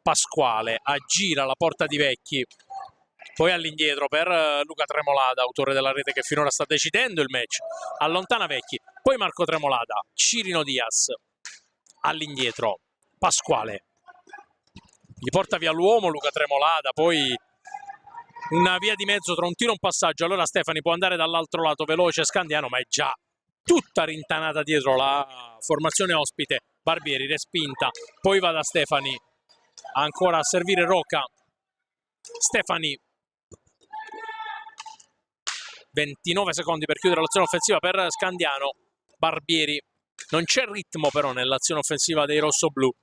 Pasquale aggira la porta di Vecchi, poi all'indietro per Luca Tremolada, autore della rete che finora sta decidendo il match. Allontana Vecchi, poi Marco Tremolada, Cirino Diaz all'indietro, Pasquale gli porta via l'uomo Luca Tremolada, poi una via di mezzo tra un tiro e un passaggio. Allora Stefani può andare dall'altro lato veloce Scandiano, ma è già tutta rintanata dietro la formazione ospite. Barbieri respinta, poi va da Stefani, ancora a servire Roca. Stefani, 29 secondi per chiudere l'azione offensiva per Scandiano. Barbieri, non c'è ritmo però nell'azione offensiva dei rossoblù,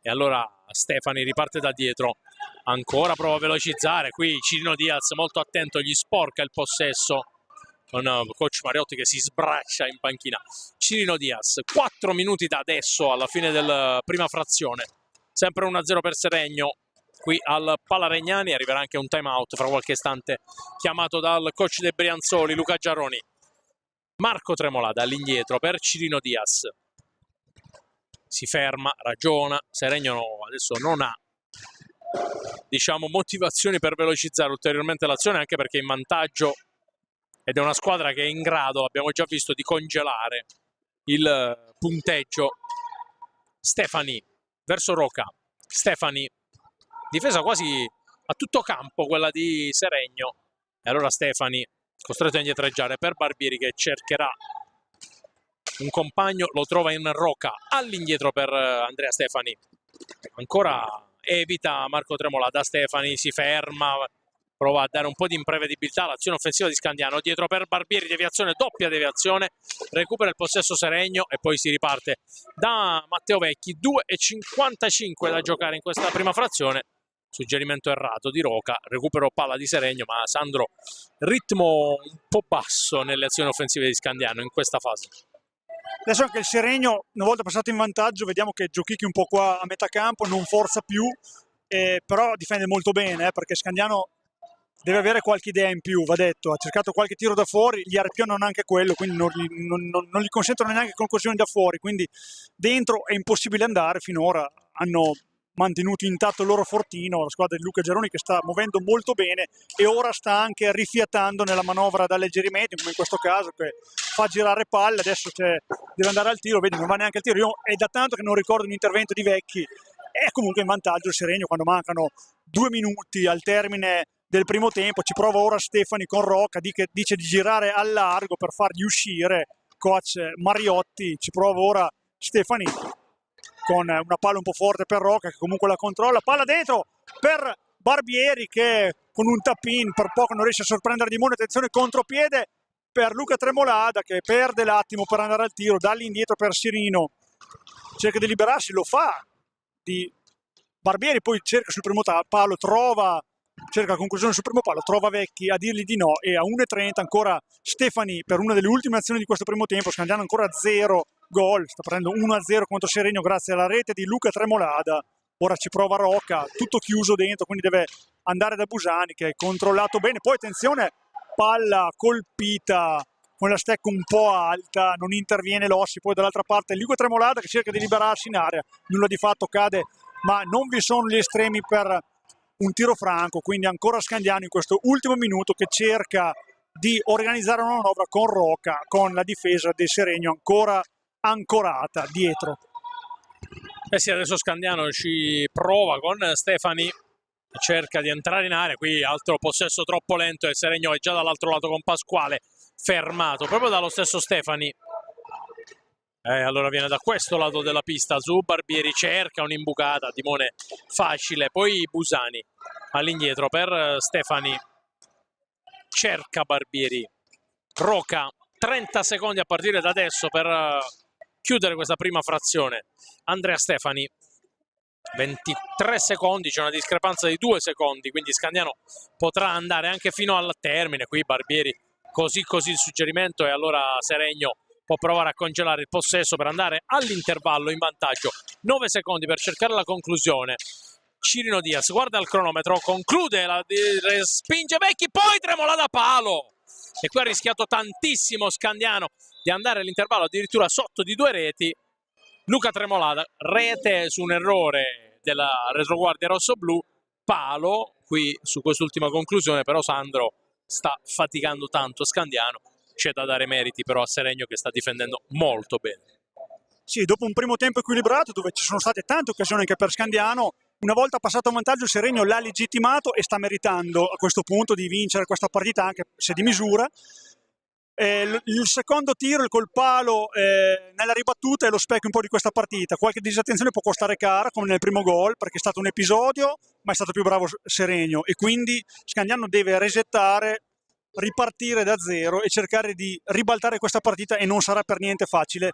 e allora Stefani riparte da dietro, ancora prova a velocizzare. Qui Cirino Diaz molto attento, gli sporca il possesso, con coach Mariotti che si sbraccia in panchina. Cirino Diaz, 4 minuti da adesso alla fine della prima frazione, sempre 1-0 per Seregno qui al Pala-Regnani. Arriverà anche un time out fra qualche istante chiamato dal coach dei Brianzoli Luca Giaroni. Marco Tremolada all'indietro per Cirino Diaz. Si ferma, ragiona. Seregno adesso non ha, diciamo, motivazioni per velocizzare ulteriormente l'azione, anche perché è in vantaggio ed è una squadra che è in grado, abbiamo già visto, di congelare il punteggio. Stefani verso Roca. Stefani, difesa quasi a tutto campo quella di Seregno, e allora Stefani costretto a indietreggiare per Barbieri, che cercherà un compagno, lo trova in Roca, all'indietro per Andrea Stefani, ancora evita Marco Tremolada. Stefani si ferma, prova a dare un po' di imprevedibilità all'azione offensiva di Scandiano, dietro per Barbieri, deviazione, doppia deviazione, recupera il possesso Seregno e poi si riparte da Matteo Vecchi. 2,55 da giocare in questa prima frazione. Suggerimento errato di Roca, recupero palla di Seregno, ma Sandro, ritmo un po' basso nelle azioni offensive di Scandiano in questa fase. Adesso anche il Seregno, una volta passato in vantaggio, vediamo che giochichi un po' qua a metà campo, non forza più, però difende molto bene, perché Scandiano deve avere qualche idea in più, va detto, ha cercato qualche tiro da fuori, gli arpionano anche quello, quindi non gli consentono neanche conclusioni da fuori, quindi dentro è impossibile andare. Finora hanno mantenuto intatto il loro fortino, la squadra di Luca Geroni, che sta muovendo molto bene e ora sta anche rifiatando nella manovra da alleggerimento, come in questo caso, che fa girare palle. Adesso deve andare al tiro, vedi, non va neanche al tiro. Io è da tanto che non ricordo un intervento di Vecchi. È comunque in vantaggio il Seregno quando mancano 2 minuti al termine del primo tempo. Ci prova ora Stefani con Roca, dice di girare al largo per fargli uscire coach Mariotti. Ci prova ora Stefani con una palla un po' forte per Roca, che comunque la controlla, palla dentro per Barbieri, che con un tap-in per poco non riesce a sorprendere Dimone. Attenzione, contropiede per Luca Tremolada, che perde l'attimo per andare al tiro, dall'indietro per Cirino, cerca di liberarsi, lo fa di Barbieri, poi cerca sul primo palo, cerca la conclusione sul primo palo, trova Vecchi a dirgli di no, e a 1,30 ancora Stefani per una delle ultime azioni di questo primo tempo. Scandiano ancora 0 gol, sta prendendo 1-0 contro Seregno grazie alla rete di Luca Tremolada. Ora ci prova Roca, tutto chiuso dentro, quindi deve andare da Busani, che è controllato bene. Poi attenzione, palla colpita con la stecca un po' alta, non interviene Lossi. Poi dall'altra parte Luca Tremolada che cerca di liberarsi in area, nulla di fatto cade, ma non vi sono gli estremi per un tiro franco, quindi ancora Scandiano in questo ultimo minuto che cerca di organizzare una manovra con Roca, con la difesa del Seregno ancora ancorata dietro. Eh sì, adesso Scandiano ci prova con Stefani, cerca di entrare in area, qui altro possesso troppo lento e Seregno è già dall'altro lato con Pasquale, fermato proprio dallo stesso Stefani. Allora viene da questo lato della pista su Barbieri, cerca un'imbucata, Dimone facile, poi Busani all'indietro per Stefani, cerca Barbieri, Roca, 30 secondi a partire da adesso per chiudere questa prima frazione. Andrea Stefani, 23 secondi, c'è una discrepanza di 2 secondi, quindi Scandiano potrà andare anche fino al termine. Qui Barbieri così il suggerimento, e allora Seregno può provare a congelare il possesso per andare all'intervallo in vantaggio. 9 secondi per cercare la conclusione. Cirino Diaz guarda il cronometro, conclude, spinge Vecchi, poi Tremolada da palo. E qui ha rischiato tantissimo Scandiano di andare all'intervallo addirittura sotto di 2 reti. Luca Tremolada, rete su un errore della retroguardia rossoblu, palo qui su quest'ultima conclusione, però Sandro sta faticando tanto Scandiano. C'è da dare meriti però a Seregno, che sta difendendo molto bene. Sì, dopo un primo tempo equilibrato dove ci sono state tante occasioni anche per Scandiano, una volta passato a vantaggio il Seregno l'ha legittimato e sta meritando a questo punto di vincere questa partita, anche se di misura. Il secondo tiro, col palo nella ribattuta, è lo specchio un po' di questa partita. Qualche disattenzione può costare cara, come nel primo gol, perché è stato un episodio, ma è stato più bravo Seregno, e quindi Scandiano deve resettare, ripartire da zero e cercare di ribaltare questa partita, e non sarà per niente facile.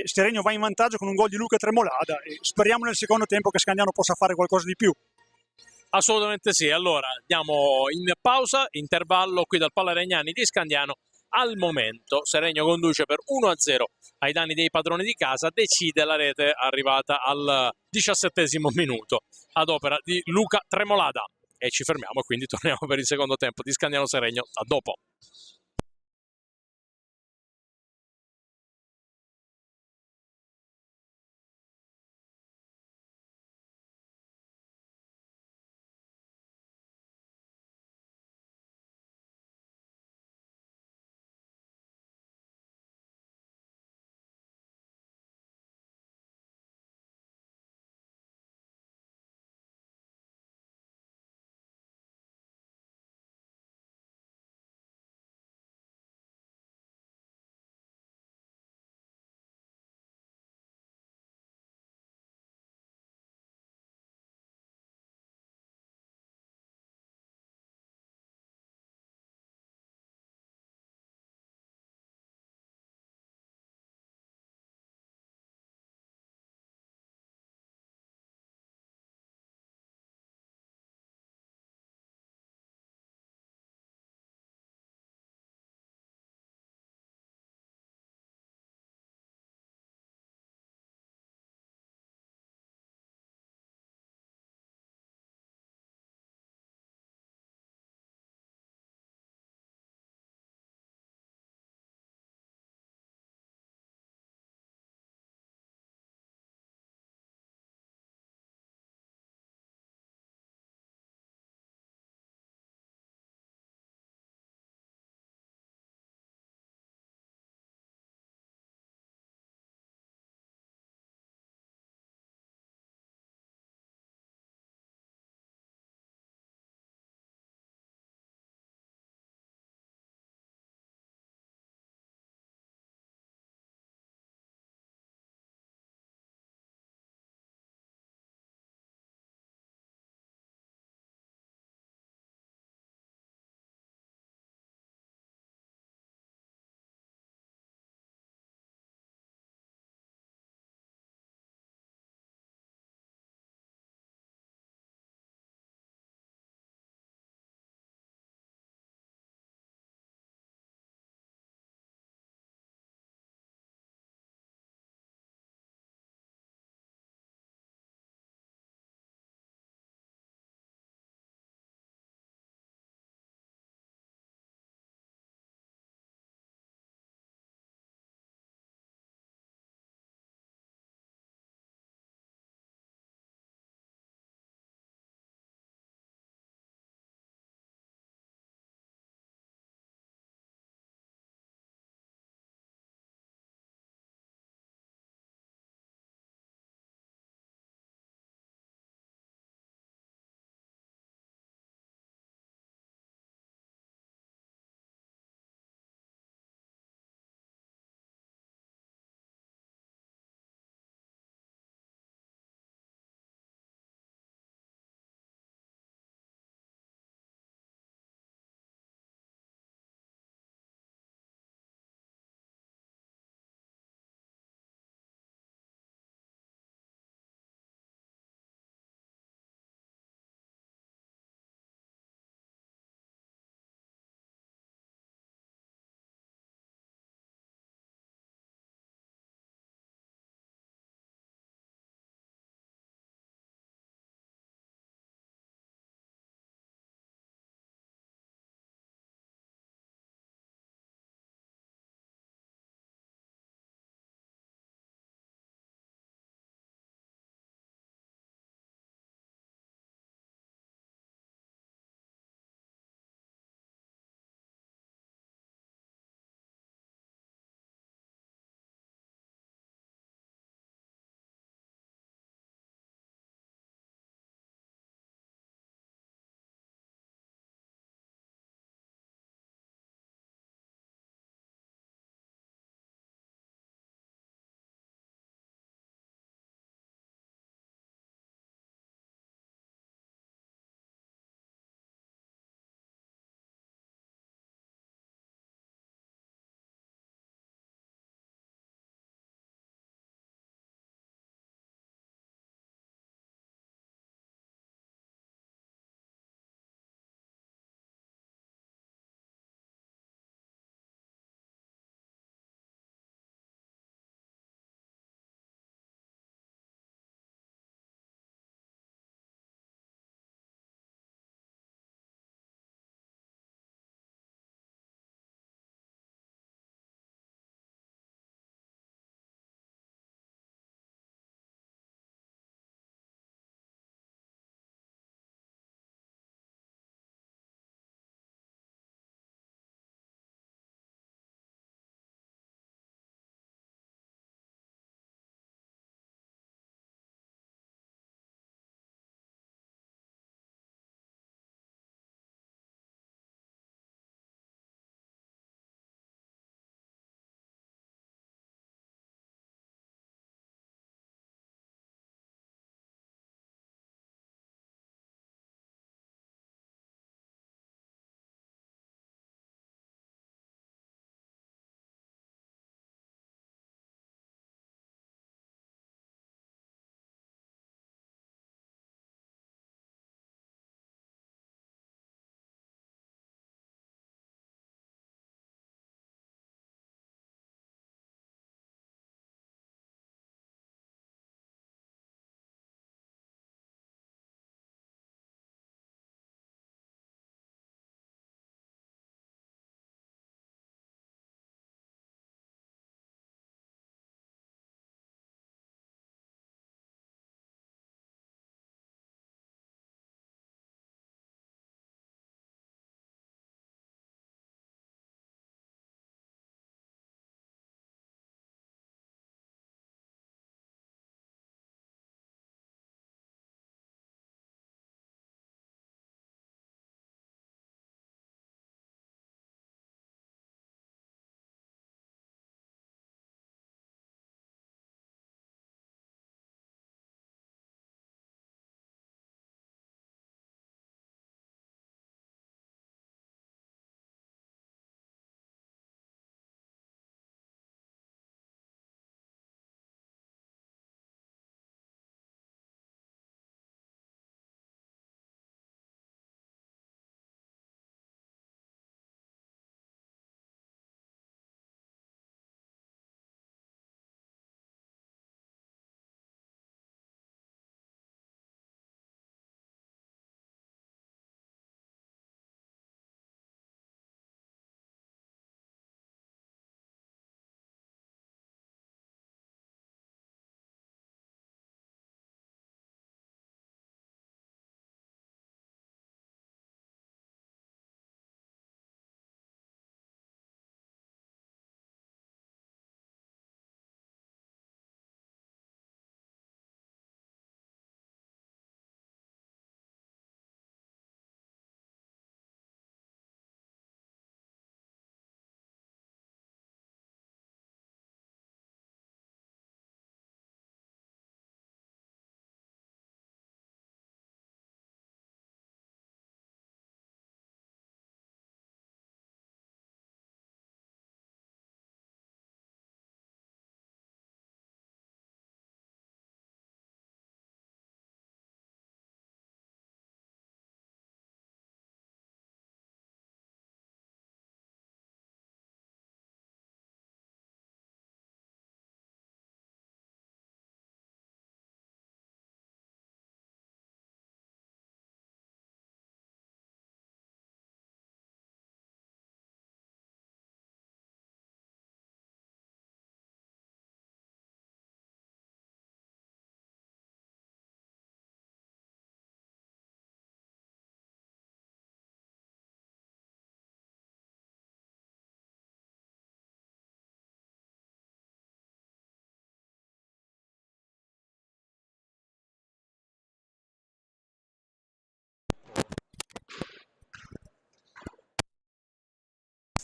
Seregno va in vantaggio con un gol di Luca Tremolada e speriamo nel secondo tempo che Scandiano possa fare qualcosa di più. Assolutamente sì. Allora andiamo in pausa, intervallo qui dal Palla Regnani di Scandiano. Al momento Seregno conduce per 1-0 ai danni dei padroni di casa, decide la rete arrivata al 17° minuto ad opera di Luca Tremolada, e ci fermiamo e quindi torniamo per il secondo tempo di Scandiano Seregno. A dopo.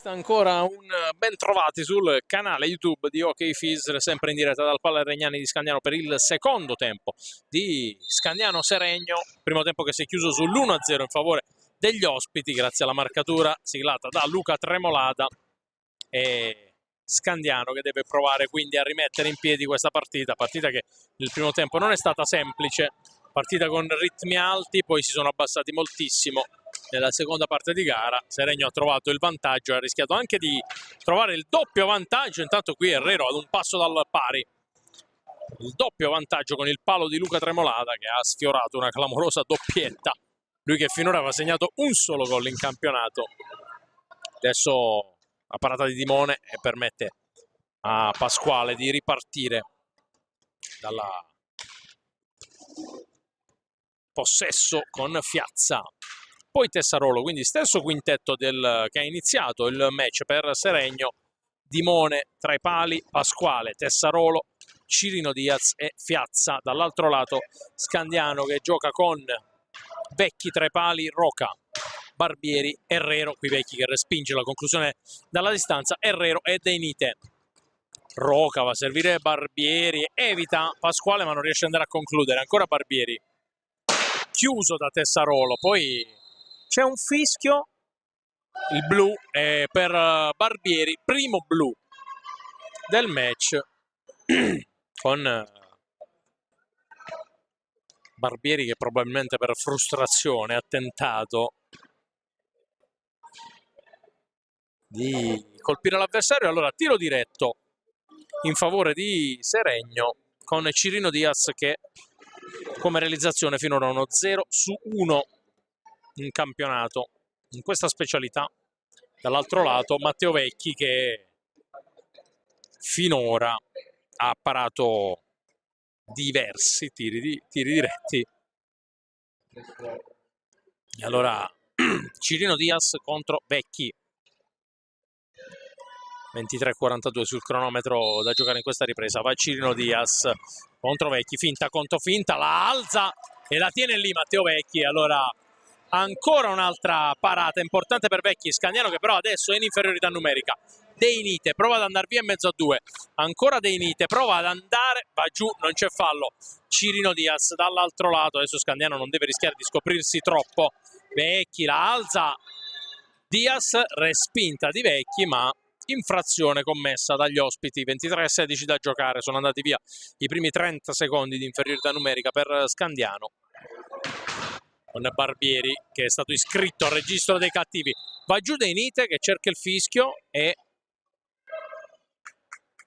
Ancora un ben trovati sul canale YouTube di OK Fis, sempre in diretta dal Palla Regnani di Scandiano per il secondo tempo di Scandiano Seregno, primo tempo che si è chiuso sull'1-0 in favore degli ospiti grazie alla marcatura siglata da Luca Tremolada, e Scandiano che deve provare quindi a rimettere in piedi questa partita che nel primo tempo non è stata semplice, partita con ritmi alti, poi si sono abbassati moltissimo. Nella seconda parte di gara Seregno ha trovato il vantaggio, ha rischiato anche di trovare il doppio vantaggio, intanto qui Herrero ad un passo dal pari. Il doppio vantaggio con il palo di Luca Tremolada che ha sfiorato una clamorosa doppietta. Lui che finora aveva segnato un solo gol in campionato. Adesso la parata di Dimone e permette a Pasquale di ripartire dalla possesso con Fiazza. Poi Tessarolo, quindi stesso quintetto che ha iniziato il match per Seregno. Dimone tra i pali, Pasquale, Tessarolo, Cirino Diaz e Fiazza. Dall'altro lato Scandiano che gioca con Vecchi tra i pali, Roca, Barbieri, Herrero, qui Vecchi che respinge la conclusione dalla distanza, Herrero e Deinite. Roca va a servire Barbieri, evita Pasquale ma non riesce ad andare a concludere, ancora Barbieri. Chiuso da Tessarolo, poi c'è un fischio, il blu per Barbieri, primo blu del match, con Barbieri che probabilmente per frustrazione ha tentato di colpire l'avversario. Allora tiro diretto in favore di Seregno con Cirino Diaz che come realizzazione finora uno 0-1 in campionato in questa specialità. Dall'altro lato Matteo Vecchi che finora ha parato diversi tiri diretti. E allora Cirino Diaz contro Vecchi, 23:42 sul cronometro da giocare in questa ripresa. Va Cirino Diaz contro Vecchi, finta contro finta, la alza e la tiene lì Matteo Vecchi. Allora ancora un'altra parata importante per Vecchi. Scandiano che però adesso è in inferiorità numerica. Deinite prova ad andare via in mezzo a due, ancora Deinite prova ad andare, va giù, non c'è fallo. Cirino Diaz dall'altro lato, adesso Scandiano non deve rischiare di scoprirsi troppo. Vecchi la alza, Diaz respinta di Vecchi ma infrazione commessa dagli ospiti. 23:16 da giocare, sono andati via i primi 30 secondi di inferiorità numerica per Scandiano, con Barbieri che è stato iscritto al registro dei cattivi. Va giù Deinite che cerca il fischio e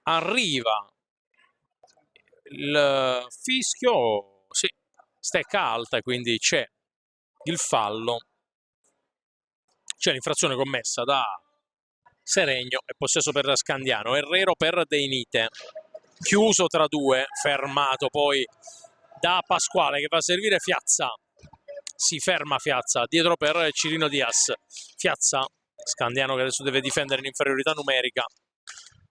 arriva il fischio, sì, stecca alta e quindi c'è il fallo, c'è l'infrazione commessa da Seregno e possesso per Scandiano. Herrero per Deinite, chiuso tra due, fermato poi da Pasquale che va a servire Fiazza. Si ferma Fiazza, dietro per Cirino Diaz. Fiazza, Scandiano che adesso deve difendere in inferiorità numerica.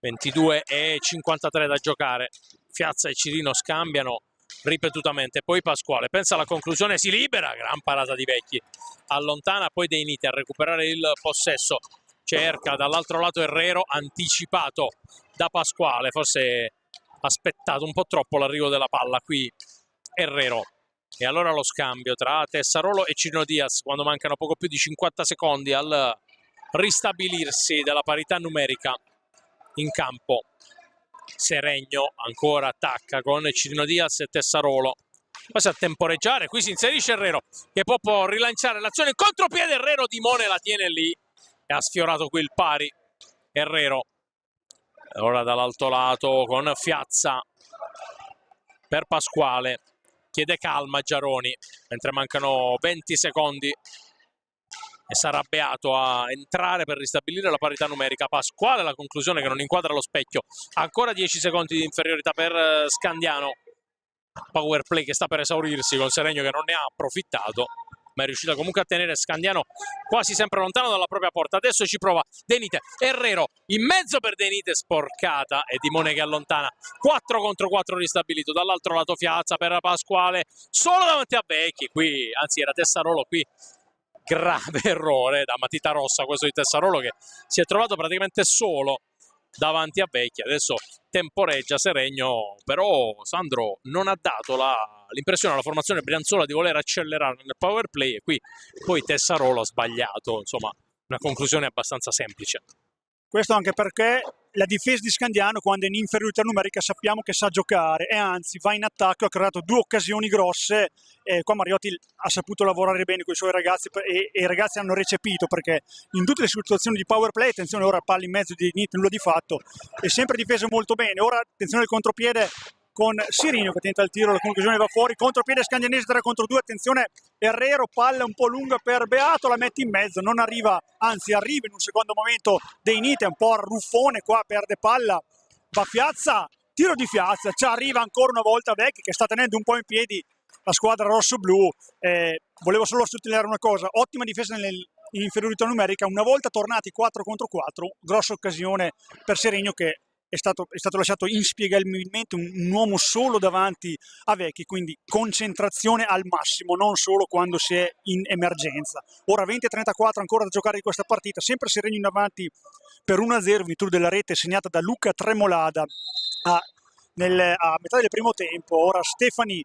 22:53 da giocare. Fiazza e Cirino scambiano ripetutamente, poi Pasquale pensa alla conclusione, si libera, gran parata di Vecchi, allontana poi Deinite a recuperare il possesso. Cerca dall'altro lato Herrero, anticipato da Pasquale, forse ha aspettato un po' troppo l'arrivo della palla qui Herrero. E allora lo scambio tra Tessarolo e Cirino Diaz quando mancano poco più di 50 secondi al ristabilirsi della parità numerica in campo. Seregno ancora attacca con Cirino Diaz e Tessarolo, passa a temporeggiare, qui si inserisce Herrero che può rilanciare l'azione in contropiede. Herrero, Dimone la tiene lì e ha sfiorato qui il pari Herrero. Ora dall'alto lato con Fiazza per Pasquale, chiede calma Giaroni mentre mancano 20 secondi e sarà beato a entrare per ristabilire la parità numerica. Pasquale la conclusione che non inquadra lo specchio, ancora 10 secondi di inferiorità per Scandiano. Power play che sta per esaurirsi con Seregno che non ne ha approfittato, ma è riuscita comunque a tenere Scandiano quasi sempre lontano dalla propria porta. Adesso ci prova Deinite, Herrero in mezzo per Deinite, sporcata, e Dimone che allontana. 4 contro 4 ristabilito. Dall'altro lato Fiazza per Pasquale, solo davanti a Vecchi, qui anzi era Tessarolo qui grave errore da matita rossa, questo di Tessarolo, che si è trovato praticamente solo davanti a Vecchia. Adesso temporeggia Seregno, però Sandro non ha dato l'impressione alla formazione brianzola di voler accelerare nel power play, e qui poi Tessarolo ha sbagliato. Insomma, una conclusione abbastanza semplice. Questo anche perché la difesa di Scandiano, quando è in inferiorità numerica, sappiamo che sa giocare e anzi va in attacco, ha creato 2 occasioni grosse e qua Mariotti ha saputo lavorare bene con i suoi ragazzi e i ragazzi hanno recepito, perché in tutte le situazioni di power play, attenzione, ora palla in mezzo di niente, nulla di fatto, è sempre difeso molto bene. Ora attenzione al contropiede con Sirino che tenta il tiro, la conclusione va fuori, contropiede Scandianese 3 contro 2, attenzione Herrero, palla un po' lunga per Beato, la mette in mezzo, non arriva, anzi arriva in un secondo momento Dei Nite, un po' arruffone qua, perde palla, va Fiazza, tiro di Fiazza, ci arriva ancora una volta Vecchi che sta tenendo un po' in piedi la squadra rosso-blu. Volevo solo sottolineare una cosa, ottima difesa in inferiorità numerica, una volta tornati 4 contro 4, grossa occasione per Seregno che è stato lasciato inspiegabilmente un uomo solo davanti a Vecchi, quindi concentrazione al massimo, non solo quando si è in emergenza. Ora 20-34 ancora da giocare di questa partita, sempre Seregno in avanti per 1-0, virtù della rete segnata da Luca Tremolada a metà del primo tempo. Ora Stefani,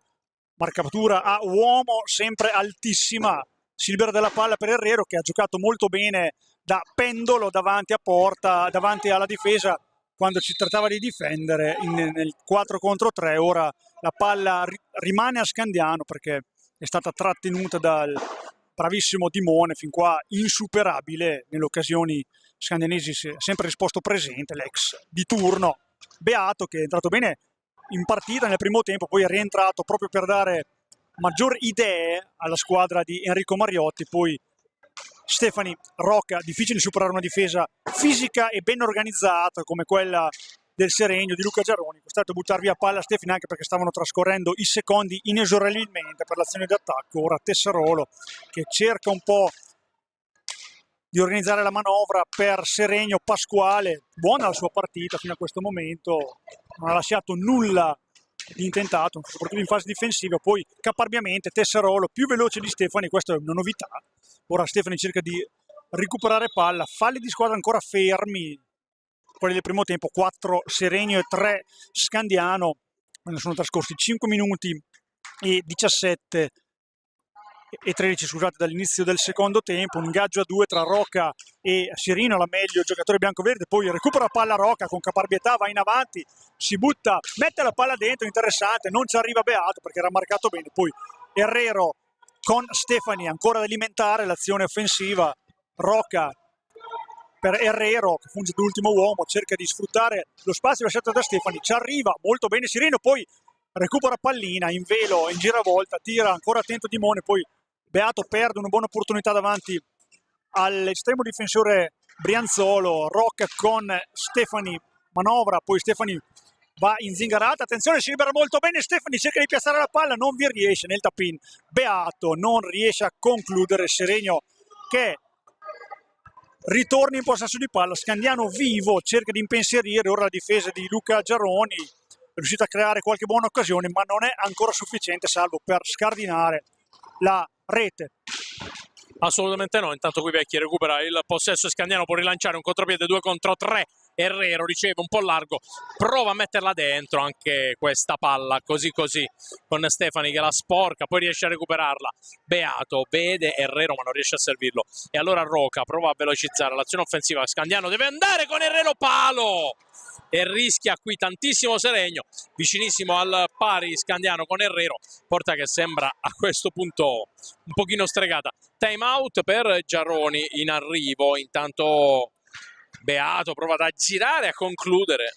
marcatura a uomo sempre altissima, si libera della palla per Herrero che ha giocato molto bene da pendolo davanti a porta, davanti alla difesa quando ci trattava di difendere nel 4 contro 3. Ora la palla rimane a Scandiano perché è stata trattenuta dal bravissimo Dimone, fin qua insuperabile nelle occasioni scandianesi, si è sempre risposto presente, l'ex di turno. Beato che è entrato bene in partita nel primo tempo, poi è rientrato proprio per dare maggiori idee alla squadra di Enrico Mariotti. Poi Stefani, Rocca, difficile superare una difesa fisica e ben organizzata come quella del Seregno di Luca Giarroni. È costato a buttare via palla a Stefani anche perché stavano trascorrendo i secondi inesorabilmente per l'azione d'attacco. Ora Tessarolo che cerca un po' di organizzare la manovra per Seregno. Pasquale, buona la sua partita fino a questo momento, non ha lasciato nulla di intentato, soprattutto in fase difensiva. Poi caparbiamente Tessarolo più veloce di Stefani, questa è una novità. Ora Stefani cerca di recuperare palla, falli di squadra ancora fermi, quelli del primo tempo, 4 Seregno e 3 Scandiano. Ne sono trascorsi 5 minuti e 17 e 13 scusate dall'inizio del secondo tempo. Un ingaggio a 2 tra Rocca e Sirino, la meglio il giocatore bianco-verde, poi recupera la palla Rocca con caparbietà, va in avanti, si butta, mette la palla dentro, interessante, non ci arriva Beato perché era marcato bene. Poi Herrero con Stefani ancora ad alimentare l'azione offensiva. Rocca per Herrero che funge l'ultimo uomo, cerca di sfruttare lo spazio lasciato da Stefani, ci arriva molto bene Sirino, poi recupera pallina in velo, in giravolta, tira ancora attento Dimone, poi Beato perde una buona opportunità davanti all'estremo difensore brianzolo. Rocca con Stefani, manovra, poi Stefani va in zingarata, attenzione, si libera molto bene Stefani, cerca di piazzare la palla, non vi riesce nel tap-in. Beato non riesce a concludere. Seregno che ritorna in possesso di palla, Scandiano vivo, cerca di impensierire. Ora la difesa di Luca Giarroni è riuscita a creare qualche buona occasione, ma non è ancora sufficiente, salvo per scardinare la rete. Assolutamente no, intanto qui Vecchi recupera il possesso e Scandiano può rilanciare un contropiede 2 contro 3. Herrero riceve un po' largo, prova a metterla dentro anche questa palla, così con Stefani che la sporca, poi riesce a recuperarla. Beato vede Herrero ma non riesce a servirlo e allora Rocca prova a velocizzare l'azione offensiva. Scandiano deve andare con Herrero, palo, e rischia qui tantissimo Seregno, vicinissimo al pari Scandiano con Herrero, porta che sembra a questo punto un pochino stregata. Time out per Giarroni in arrivo, intanto Beato prova ad aggirare, a concludere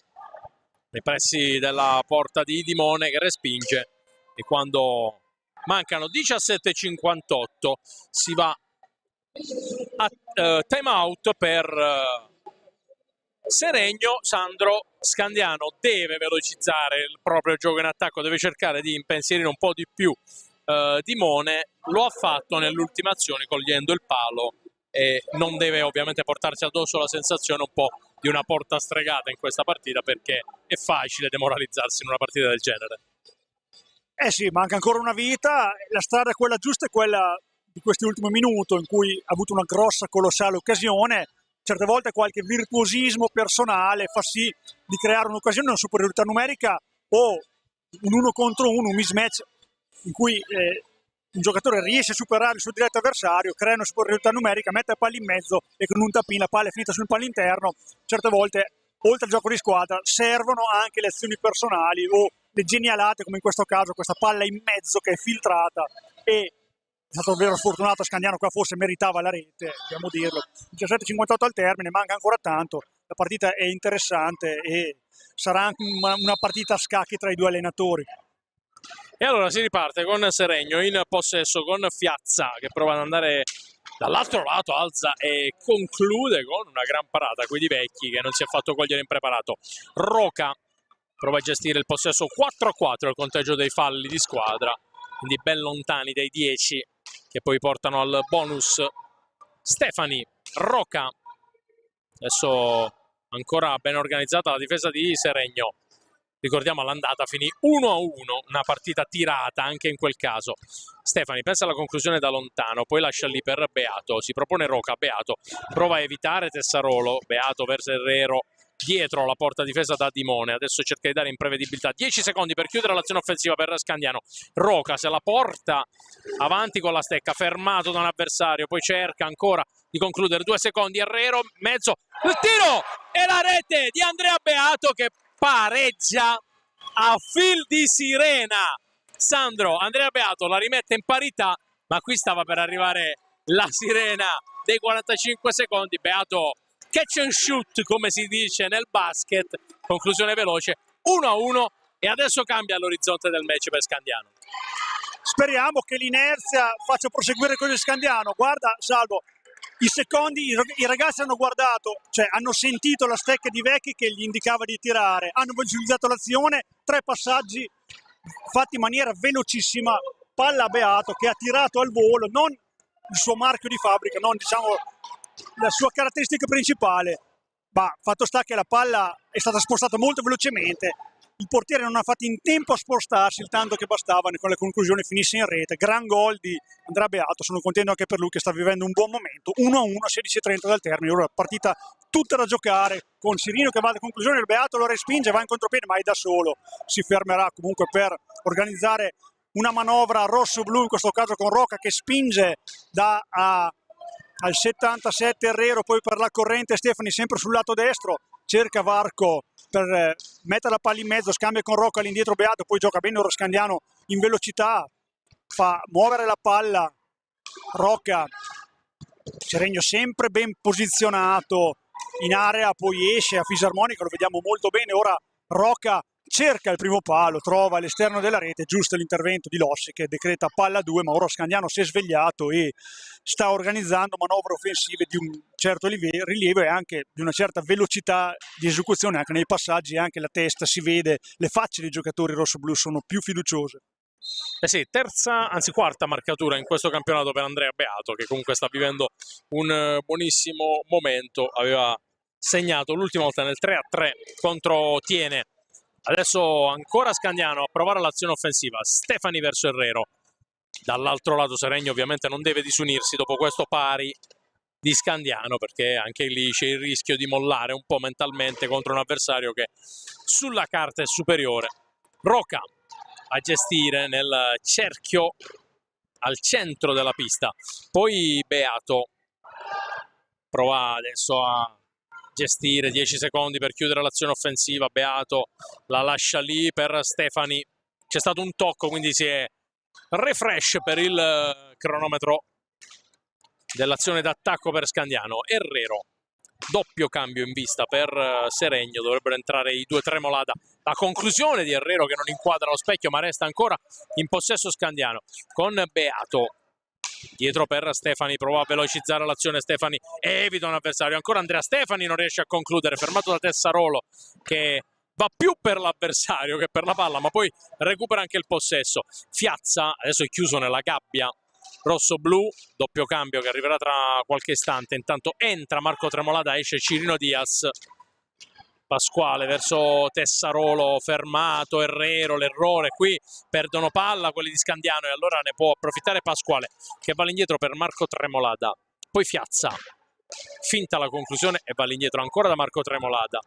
nei pressi della porta di Dimone che respinge, e quando mancano 17:58 si va a time out per Seregno. Sandro, Scandiano deve velocizzare il proprio gioco in attacco, deve cercare di impensierire un po' di più Dimone, lo ha fatto nell'ultima azione cogliendo il palo e non deve ovviamente portarsi addosso la sensazione un po' di una porta stregata in questa partita, perché è facile demoralizzarsi in una partita del genere. Sì, manca ancora una vita, la strada è quella giusta, è quella di quest'ultimo minuto in cui ha avuto una grossa, colossale occasione. Certe volte qualche virtuosismo personale fa sì di creare un'occasione, una superiorità numerica o un 1 contro 1, un mismatch in cui un giocatore riesce a superare il suo diretto avversario, crea una superiorità numerica, mette la palla in mezzo e con un tapping la palla è finita sul palo interno. Certe volte, oltre al gioco di squadra, servono anche le azioni personali o le genialate, come in questo caso, questa palla in mezzo che è filtrata, e è stato davvero sfortunato Scandiano, qua forse meritava la rete, dobbiamo dirlo. 17:58 al termine, manca ancora tanto, la partita è interessante e sarà anche una partita a scacchi tra i due allenatori. E allora si riparte con Seregno in possesso, con Fiazza che prova ad andare dall'altro lato, alza e conclude con una gran parata, quei di Vecchi che non si è fatto cogliere impreparato. Roca prova a gestire il possesso, 4-4 il conteggio dei falli di squadra, quindi ben lontani dai 10 che poi portano al bonus. Stefani, Roca, adesso ancora ben organizzata la difesa di Seregno. Ricordiamo all'andata finì 1-1, una partita tirata anche in quel caso. Stefani pensa alla conclusione da lontano, poi lascia lì per Beato, si propone Roca, Beato prova a evitare Tessarolo, Beato verso Herrero, dietro la porta difesa da Dimone, adesso cerca di dare imprevedibilità. 10 secondi per chiudere l'azione offensiva per Scandiano. Roca se la porta avanti con la stecca, fermato da un avversario, poi cerca ancora di concludere. 2 secondi, Herrero, mezzo, il tiro e la rete di Andrea Beato che pareggia a fil di sirena. Sandro, Andrea Beato la rimette in parità, ma qui stava per arrivare la sirena dei 45 secondi. Beato catch and shoot, come si dice nel basket, conclusione veloce, 1-1, e adesso cambia l'orizzonte del match per Scandiano. Speriamo che l'inerzia faccia proseguire con il Scandiano. Guarda Salvo, i secondi, i ragazzi hanno guardato, cioè hanno sentito la stecca di Vecchi che gli indicava di tirare, hanno visualizzato l'azione, 3 passaggi fatti in maniera velocissima, palla a Beato che ha tirato al volo, non il suo marchio di fabbrica, non diciamo la sua caratteristica principale, ma fatto sta che la palla è stata spostata molto velocemente, il portiere non ha fatto in tempo a spostarsi il tanto che bastava, con la conclusione finisse in rete. Gran gol di Andrea Beato, sono contento anche per lui che sta vivendo un buon momento. 1-1, 16:30 dal termine, ora partita tutta da giocare, con Sirino che va alla conclusione, il Beato lo respinge, va in contropiede ma è da solo, si fermerà comunque per organizzare una manovra rosso-blu, in questo caso con Roca che spinge al 77 Herrero, poi per la corrente Stefani sempre sul lato destro, cerca Varco per mettere la palla in mezzo, scambia con Rocca all'indietro Beato, poi gioca bene ora Scandiano in velocità, fa muovere la palla Rocca, Seregno sempre ben posizionato in area, poi esce a fisarmonica, lo vediamo molto bene, ora Rocca cerca il primo palo, trova all'esterno della rete, giusto l'intervento di Lossi che decreta palla 2, ma ora Scandiano si è svegliato e sta organizzando manovre offensive di un certo rilievo e anche di una certa velocità di esecuzione anche nei passaggi, anche la testa si vede, le facce dei giocatori rossoblu sono più fiduciose. Eh sì, quarta marcatura in questo campionato per Andrea Beato, che comunque sta vivendo un buonissimo momento, aveva segnato l'ultima volta nel 3-3 contro Tiene. Adesso ancora Scandiano a provare l'azione offensiva, Stefani verso Herrero, dall'altro lato Seregno ovviamente non deve disunirsi dopo questo pari di Scandiano, perché anche lì c'è il rischio di mollare un po' mentalmente contro un avversario che sulla carta è superiore. Roca a gestire nel cerchio al centro della pista, poi Beato prova adesso a gestire, 10 secondi per chiudere l'azione offensiva, Beato la lascia lì per Stefani, c'è stato un tocco quindi si è refresh per il cronometro dell'azione d'attacco per Scandiano. Herrero, doppio cambio in vista per Seregno, dovrebbero entrare i 2 Tremolada. La conclusione di Herrero che non inquadra lo specchio ma resta ancora in possesso Scandiano con Beato dietro per Stefani, prova a velocizzare l'azione Stefani, evita un avversario, ancora Andrea Stefani non riesce a concludere, fermato da Tessarolo che va più per l'avversario che per la palla, ma poi recupera anche il possesso. Fiazza adesso è chiuso nella gabbia rosso-blu, doppio cambio che arriverà tra qualche istante, intanto entra Marco Tremolada, esce Cirino Diaz, Pasquale verso Tessarolo, fermato, Herrero, l'errore, qui perdono palla quelli di Scandiano e allora ne può approfittare Pasquale che va all'indietro per Marco Tremolada, poi Fiazza, finta la conclusione e va all'indietro ancora da Marco Tremolada,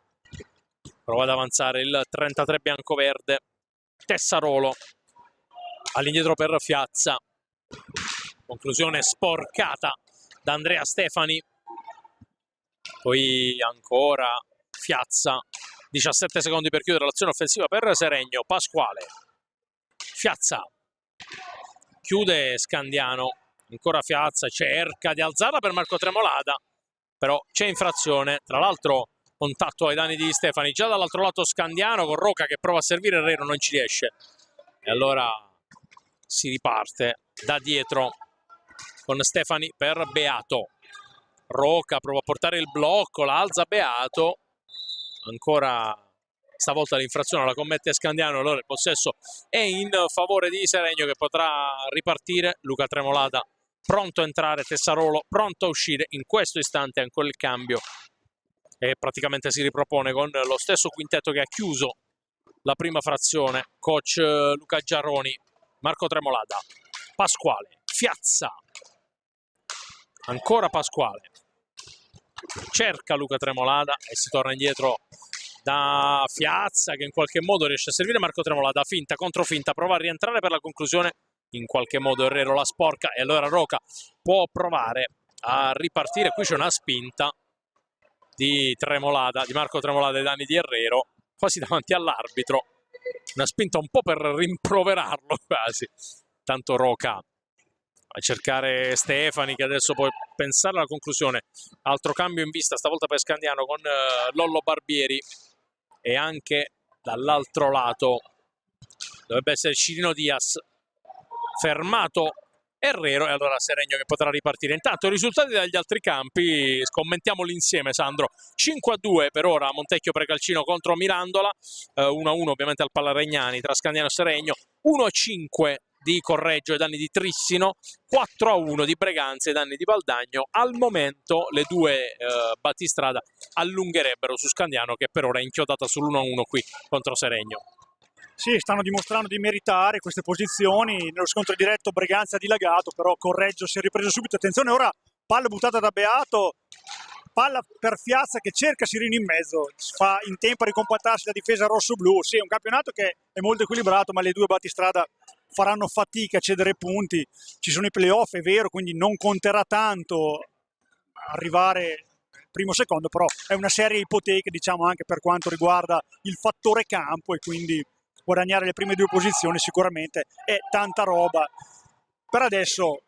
prova ad avanzare il 33 biancoverde, Tessarolo, all'indietro per Fiazza, conclusione sporcata da Andrea Stefani, poi ancora Fiazza, 17 secondi per chiudere l'azione offensiva per Seregno, Pasquale, Fiazza, chiude Scandiano, ancora Fiazza, cerca di alzarla per Marco Tremolada, però c'è infrazione, tra l'altro contatto ai danni di Stefani, già dall'altro lato Scandiano con Roca che prova a servire, Herrero non ci riesce e allora si riparte da dietro con Stefani per Beato, Roca prova a portare il blocco, la alza Beato, ancora stavolta l'infrazione la commette Scandiano, allora il possesso è in favore di Seregno che potrà ripartire, Luca Tremolada pronto a entrare, Tessarolo pronto a uscire, in questo istante ancora il cambio e praticamente si ripropone con lo stesso quintetto che ha chiuso la prima frazione, coach Luca Giarroni, Marco Tremolada, Pasquale, Fiazza, ancora Pasquale, cerca Luca Tremolada e si torna indietro da Fiazza che in qualche modo riesce a servire Marco Tremolada, finta, controfinta, prova a rientrare per la conclusione, in qualche modo Herrero la sporca e allora Roca può provare a ripartire, qui c'è una spinta di Tremolada, di Marco Tremolada ai danni di Herrero, quasi davanti all'arbitro, una spinta un po' per rimproverarlo quasi, tanto Roca a cercare Stefani che adesso può pensare alla conclusione, altro cambio in vista stavolta per Scandiano con Lollo Barbieri e anche dall'altro lato dovrebbe essere Cirino Diaz, fermato Herrero e allora Seregno che potrà ripartire. Intanto i risultati dagli altri campi commentiamoli insieme, Sandro. 5-2 per ora Montecchio Precalcino contro Mirandola, 1-1 ovviamente al Pallaregnani tra Scandiano e Seregno, 1-5 di Correggio ai danni di Trissino, 4-1 di Breganza ai danni di Valdagno. Al momento le due battistrada allungherebbero su Scandiano che per ora è inchiodata sull'1-1 qui contro Seregno. Sì, stanno dimostrando di meritare queste posizioni. Nello scontro diretto Breganza ha dilagato, però Correggio si è ripreso subito. Attenzione ora, palla buttata da Beato, palla per Fiazza che cerca Cirino in mezzo, fa in tempo a ricompattarsi la difesa rosso-blu. Sì, è un campionato che è molto equilibrato, ma le due battistrada faranno fatica a cedere punti. Ci sono i playoff, è vero, quindi non conterà tanto arrivare primo secondo, però è una serie ipoteca, diciamo, anche per quanto riguarda il fattore campo e quindi guadagnare le prime due posizioni sicuramente è tanta roba. Per adesso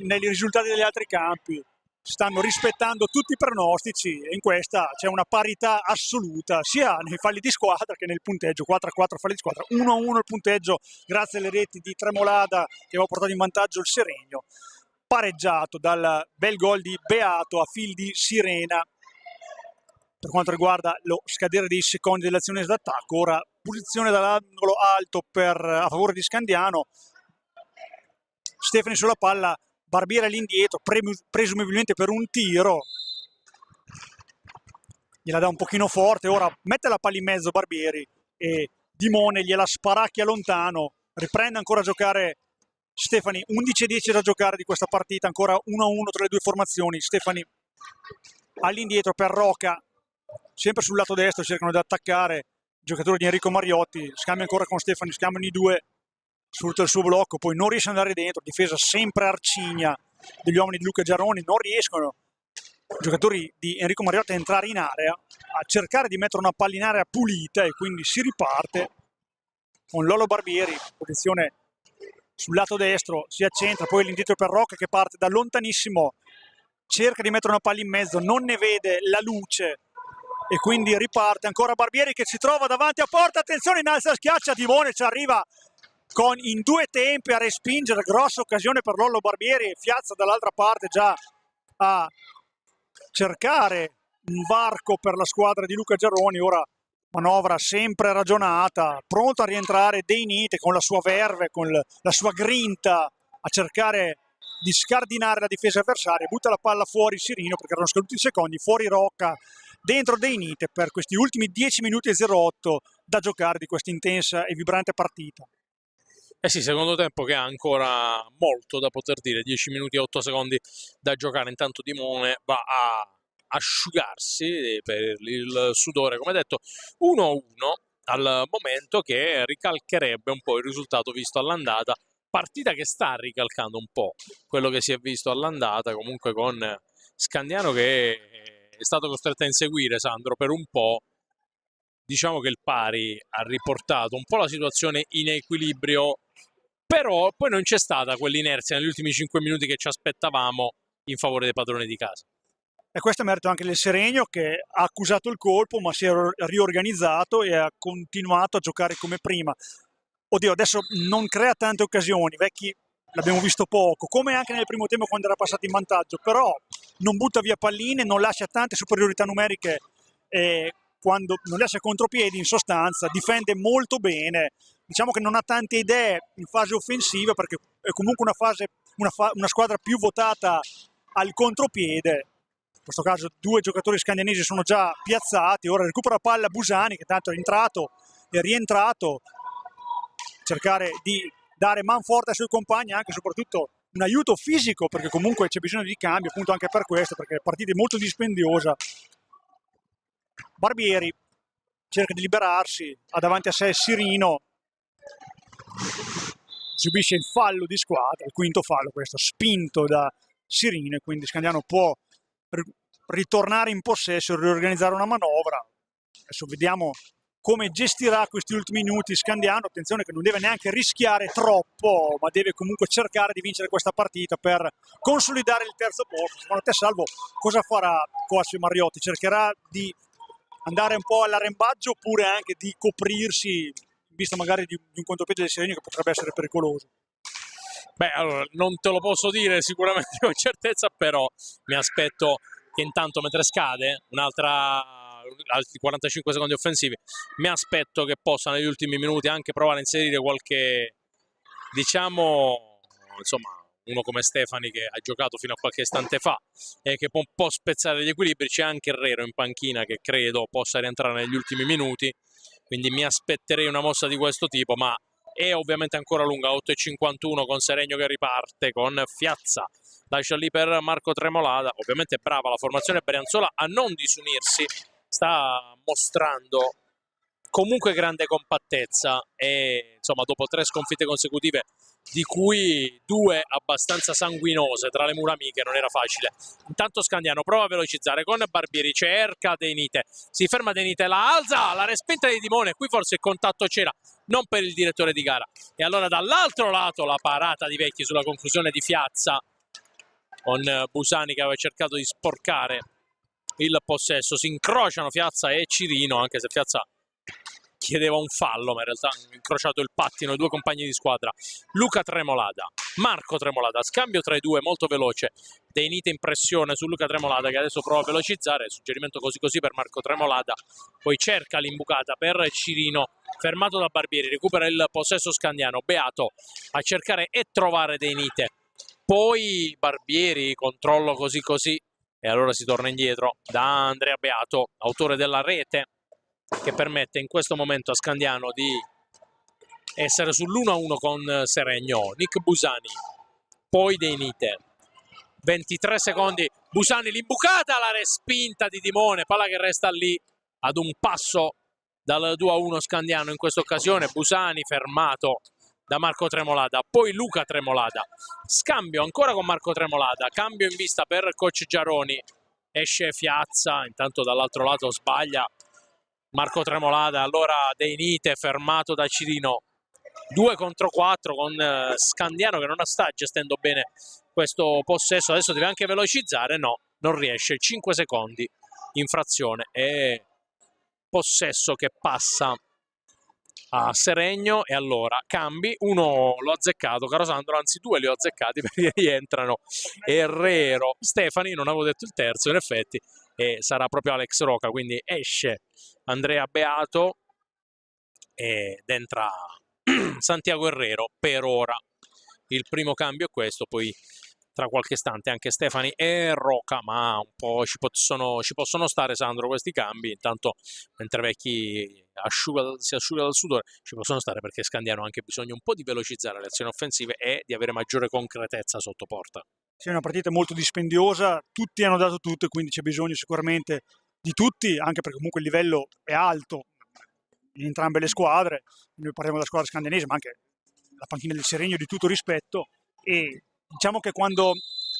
nei risultati degli altri campi stanno rispettando tutti i pronostici e in questa c'è una parità assoluta sia nei falli di squadra che nel punteggio, 4-4 falli di squadra, 1-1 il punteggio grazie alle reti di Tremolada che aveva portato in vantaggio il Seregno, pareggiato dal bel gol di Beato a fil di sirena per quanto riguarda lo scadere dei secondi dell'azione d'attacco. Ora posizione dall'angolo alto a favore di Scandiano, Stefani sulla palla, Barbieri all'indietro, presumibilmente per un tiro, gliela dà un pochino forte, ora mette la palla in mezzo Barbieri e Dimone gliela sparacchia lontano, riprende ancora a giocare Stefani, 11-10 da giocare di questa partita, ancora 1-1 tra le due formazioni. Stefani all'indietro per Roca, sempre sul lato destro cercano di attaccare i giocatori di Enrico Mariotti, scambia ancora con Stefani, scambiano i due, sfrutta il suo blocco, poi non riesce ad andare dentro, difesa sempre arcigna degli uomini di Luca Giarroni, non riescono i giocatori di Enrico Mariotti a entrare in area, a cercare di mettere una palla in area pulita e quindi si riparte con Lollo Barbieri, posizione sul lato destro, si accentra, poi l'indietro per Rocca che parte da lontanissimo, cerca di mettere una palla in mezzo, non ne vede la luce e quindi riparte ancora Barbieri che si trova davanti a porta, attenzione, innalza, schiaccia Dimone, ci arriva con in due tempi a respingere, grossa occasione per Lollo Barbieri e Fiazza dall'altra parte già a cercare un varco per la squadra di Luca Giarroni. Ora manovra sempre ragionata, pronto a rientrare Deinite con la sua verve, con la sua grinta a cercare di scardinare la difesa avversaria, butta la palla fuori Cirino perché erano scaduti i secondi, fuori Rocca dentro De Nite per questi ultimi 10 minuti e 08 da giocare di questa intensa e vibrante partita. Eh sì, secondo tempo che ha ancora molto da poter dire, 10 minuti e 8 secondi da giocare, intanto Dimone va a asciugarsi per il sudore, come detto 1-1 al momento, che ricalcherebbe un po' il risultato visto all'andata, partita che sta ricalcando un po' quello che si è visto all'andata, comunque con Scandiano che è stato costretto a inseguire Sandro per un po'. Diciamo che il pari ha riportato un po' la situazione in equilibrio, però poi non c'è stata quell'inerzia negli ultimi 5 minuti che ci aspettavamo in favore dei padroni di casa. E questo è merito anche del Seregno, che ha accusato il colpo ma si è riorganizzato e ha continuato a giocare come prima. Oddio, adesso non crea tante occasioni, Vecchi l'abbiamo visto poco, come anche nel primo tempo quando era passato in vantaggio, però non butta via palline, non lascia tante superiorità numeriche, quando non lascia contropiedi, in sostanza difende molto bene. Diciamo che non ha tante idee in fase offensiva, perché è comunque una squadra più votata al contropiede. In questo caso 2 giocatori scandianesi sono già piazzati, ora recupera palla Busani, che tanto è rientrato, cercare di dare manforte ai suoi compagni, anche e soprattutto un aiuto fisico, perché comunque c'è bisogno di cambio, appunto anche per questo, perché la partita è molto dispendiosa. Barbieri cerca di liberarsi, ha davanti a sé Sirino, subisce il fallo di squadra, il quinto fallo questo, spinto da Sirino, e quindi Scandiano può ritornare in possesso e riorganizzare una manovra. Adesso vediamo come gestirà questi ultimi minuti Scandiano. Attenzione che non deve neanche rischiare troppo, ma deve comunque cercare di vincere questa partita per consolidare il terzo posto. Secondo te, Salvo, cosa farà Coassi Mariotti? Cercherà di andare un po' all'arrembaggio, oppure anche di coprirsi in vista magari di un contropiede del Seregno che potrebbe essere pericoloso? Beh, allora, non te lo posso dire sicuramente con certezza, però mi aspetto che intanto, mentre scade altri 45 secondi offensivi, mi aspetto che possa negli ultimi minuti anche provare a inserire qualche, diciamo, insomma, uno come Stefani che ha giocato fino a qualche istante fa e che può un po' spezzare gli equilibri. C'è anche Herrero in panchina che credo possa rientrare negli ultimi minuti, quindi mi aspetterei una mossa di questo tipo, ma è ovviamente ancora lunga. 8:51 con Seregno che riparte con Fiazza, lascia lì per Marco Tremolada. Ovviamente brava la formazione Brianzola a non disunirsi, sta mostrando comunque grande compattezza e insomma dopo 3 sconfitte consecutive, di cui 2 abbastanza sanguinose tra le mura amiche, non era facile. Intanto Scandiano prova a velocizzare con Barbieri, cerca De Nite, si ferma De Nite, la alza, la respinta di Dimone, qui forse il contatto c'era, non per il direttore di gara. E allora dall'altro lato la parata di Vecchi sulla conclusione di Fiazza, con Busani che aveva cercato di sporcare il possesso. Si incrociano Fiazza e Cirino, anche se Fiazza chiedeva un fallo, ma in realtà hanno incrociato il pattino i due compagni di squadra. Luca Tremolada, Marco Tremolada, scambio tra i due molto veloce. De Nite in pressione su Luca Tremolada, che adesso prova a velocizzare, suggerimento così così per Marco Tremolada, poi cerca l'imbucata per Cirino, fermato da Barbieri, recupera il possesso Scandiano, Beato a cercare e trovare De Nite, poi Barbieri, controllo così così, e allora si torna indietro da Andrea Beato, autore della rete che permette in questo momento a Scandiano di essere sull'1-1 con Seregno. Nick Busani, poi De Nite, 23 secondi, Busani l'imbucata, la respinta di Dimone, palla che resta lì ad un passo dal 2-1 Scandiano in questa occasione. Busani fermato da Marco Tremolada, poi Luca Tremolada, scambio ancora con Marco Tremolada, cambio in vista per coach Giaroni, esce Fiazza, intanto dall'altro lato sbaglia Marco Tremolada, allora De Nite fermato da Cirino, 2 contro 4 con Scandiano che non sta gestendo bene questo possesso, adesso deve anche velocizzare, no, non riesce, 5 secondi, infrazione e possesso che passa a Seregno. E allora cambi, uno l'ho azzeccato caro Sandro, anzi 2 li ho azzeccati perché rientrano Herrero, Stefani, non avevo detto il terzo in effetti, e sarà proprio Alex Roca, quindi esce Andrea Beato ed entra Santiago Herrero per ora. Il primo cambio è questo, poi tra qualche istante anche Stefani e Rocca, ma un po' ci possono stare, Sandro, questi cambi. Intanto mentre Vecchi si asciuga dal sudore, ci possono stare perché Scandiano ha anche bisogno un po' di velocizzare le azioni offensive e di avere maggiore concretezza sotto porta. Sì, è una partita molto dispendiosa, tutti hanno dato tutto e quindi c'è bisogno sicuramente di tutti, anche perché comunque il livello è alto in entrambe le squadre. Noi parliamo della squadra scandianese, ma anche la panchina del Seregno, di tutto rispetto, e diciamo che quando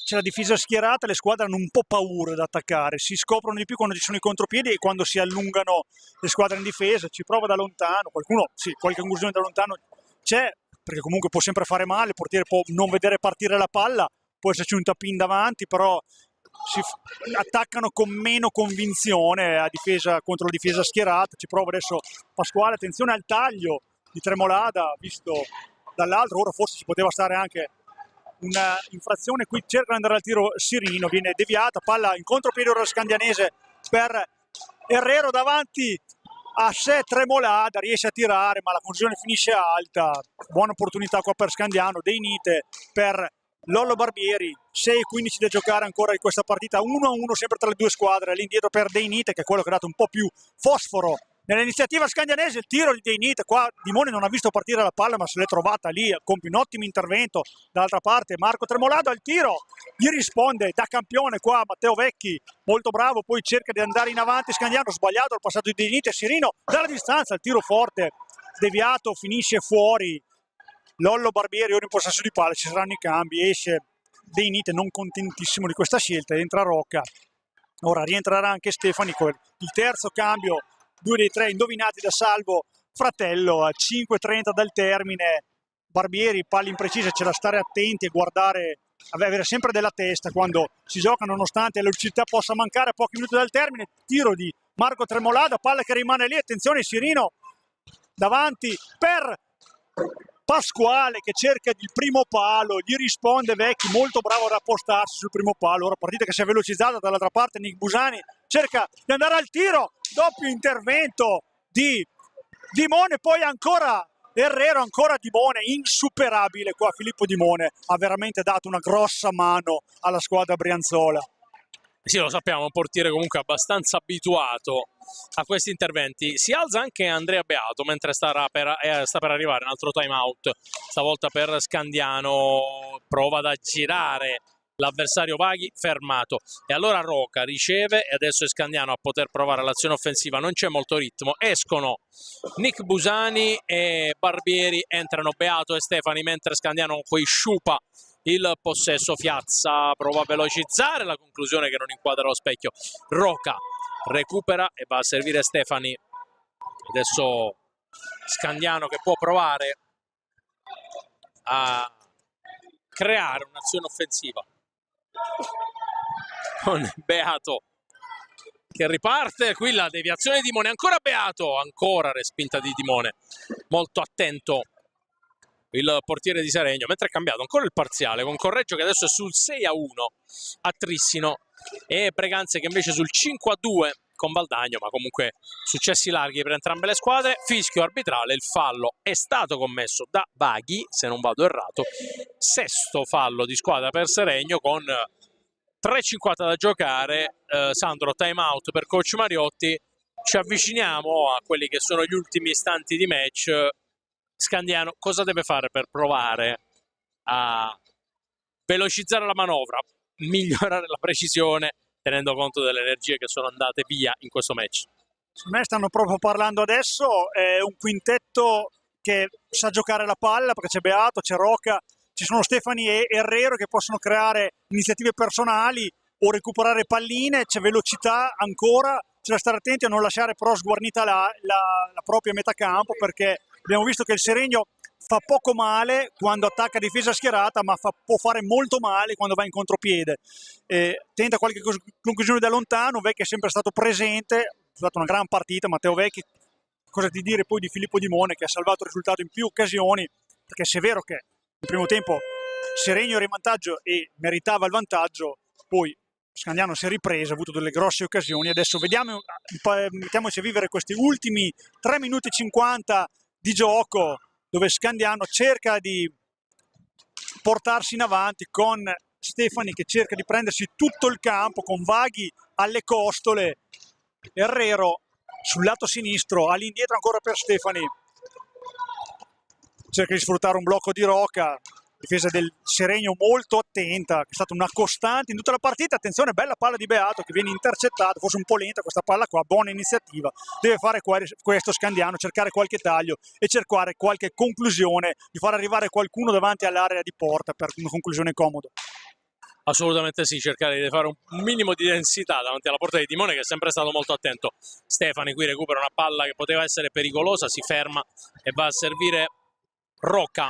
c'è la difesa schierata le squadre hanno un po' paura da attaccare, si scoprono di più quando ci sono i contropiedi e quando si allungano le squadre in difesa, ci prova da lontano, qualcuno, sì, qualche incursione da lontano c'è, perché comunque può sempre fare male, il portiere può non vedere partire la palla, può esserci un tap-in davanti, però attaccano con meno convinzione a difesa, contro la difesa schierata. Ci prova adesso Pasquale, attenzione al taglio di Tremolada visto dall'altro, ora forse ci poteva stare anche una infrazione, qui cerca di andare al tiro Sirino, viene deviata, palla in contropiede ora scandianese per Herrero davanti a sé Tremolada, riesce a tirare ma la conclusione finisce alta. Buona opportunità qua per Scandiano, De Nite per Lollo Barbieri, 6-15 da giocare ancora in questa partita, 1-1 sempre tra le due squadre, all'indietro per De Nite che è quello che ha dato un po' più fosforo nell'iniziativa scandianese. Il tiro di De Nite, qua Dimone non ha visto partire la palla ma se l'è trovata lì, compie un ottimo intervento. Dall'altra parte Marco Tremolado al tiro, gli risponde da campione qua Matteo Vecchi, molto bravo, poi cerca di andare in avanti Scandiano, sbagliato il passaggio di De Nite, Sirino dalla distanza, il tiro forte deviato, finisce fuori. Lollo Barbieri ora in possesso di palla, ci saranno i cambi, esce De Nite non contentissimo di questa scelta, entra Rocca, ora rientrerà anche Stefani, il terzo cambio, 2 dei 3 indovinati da Salvo Fratello. A 5:30 dal termine Barbieri, palla imprecisa, c'è da stare attenti e guardare, avere sempre della testa quando si gioca, nonostante la velocità possa mancare a pochi minuti dal termine. Tiro di Marco Tremolada, palla che rimane lì, attenzione Sirino davanti per Pasquale che cerca il primo palo, gli risponde Vecchi, molto bravo ad appostarsi sul primo palo. Ora partita che si è velocizzata, dall'altra parte Nick Busani cerca di andare al tiro, doppio intervento di Dimone, poi ancora Herrero, ancora Dimone, insuperabile qua. Filippo Dimone ha veramente dato una grossa mano alla squadra brianzola. Sì, lo sappiamo, un portiere comunque abbastanza abituato a questi interventi. Si alza anche Andrea Beato mentre sta per arrivare un altro time out, stavolta per Scandiano, prova ad aggirare l'avversario Vaghi, fermato, e allora Rocca riceve e adesso è Scandiano a poter provare l'azione offensiva. Non c'è molto ritmo, escono Nick Busani e Barbieri, entrano Beato e Stefani mentre Scandiano poi sciupa il possesso. Fiazza prova a velocizzare, la conclusione che non inquadra lo specchio. Rocca recupera e va a servire Stefani. Adesso Scandiano che può provare a creare un'azione offensiva con Beato che riparte. Qui la deviazione di Dimone, ancora Beato, ancora respinta di Dimone, molto attento il portiere di Seregno, mentre è cambiato ancora il parziale con Correggio che adesso è sul 6-1 a Trissino e Breganze che invece sul 5-2 con Valdagno, ma comunque successi larghi per entrambe le squadre. Fischio arbitrale, il fallo è stato commesso da Vaghi, se non vado errato, sesto fallo di squadra per Seregno con 3:50 da giocare. Sandro, time out per coach Mariotti, ci avviciniamo a quelli che sono gli ultimi istanti di match. Scandiano cosa deve fare per provare a velocizzare la manovra, migliorare la precisione, tenendo conto delle energie che sono andate via in questo match? Secondo me stanno proprio parlando adesso, è un quintetto che sa giocare la palla, perché c'è Beato, c'è Rocca, ci sono Stefani e Herrero che possono creare iniziative personali o recuperare palline, c'è velocità ancora, c'è da stare attenti a non lasciare però sguarnita la propria metà campo, perché abbiamo visto che il Seregno fa poco male quando attacca difesa schierata, ma può fare molto male quando va in contropiede. Tenta qualche conclusione da lontano, Vecchi è sempre stato presente, ha fatto una gran partita Matteo Vecchi. Cosa di dire poi di Filippo Dimone che ha salvato il risultato in più occasioni, perché se è vero che nel primo tempo Seregno era in vantaggio e meritava il vantaggio, poi Scandiano si è ripreso, ha avuto delle grosse occasioni. Adesso mettiamoci a vivere questi ultimi 3 minuti e 50 di gioco, dove Scandiano cerca di portarsi in avanti con Stefani che cerca di prendersi tutto il campo con Vaghi alle costole, Herrero sul lato sinistro, all'indietro ancora per Stefani, cerca di sfruttare un blocco di Roca, difesa del Seregno molto attenta, che è stata una costante in tutta la partita. Attenzione, bella palla di Beato che viene intercettata, forse un po' lenta questa palla qua, buona iniziativa, deve fare questo Scandiano, cercare qualche taglio e cercare qualche conclusione, di far arrivare qualcuno davanti all'area di porta per una conclusione comoda. Assolutamente sì, cercare di fare un minimo di densità davanti alla porta di Timone, che è sempre stato molto attento. Stefani qui recupera una palla che poteva essere pericolosa, si ferma e va a servire Roca,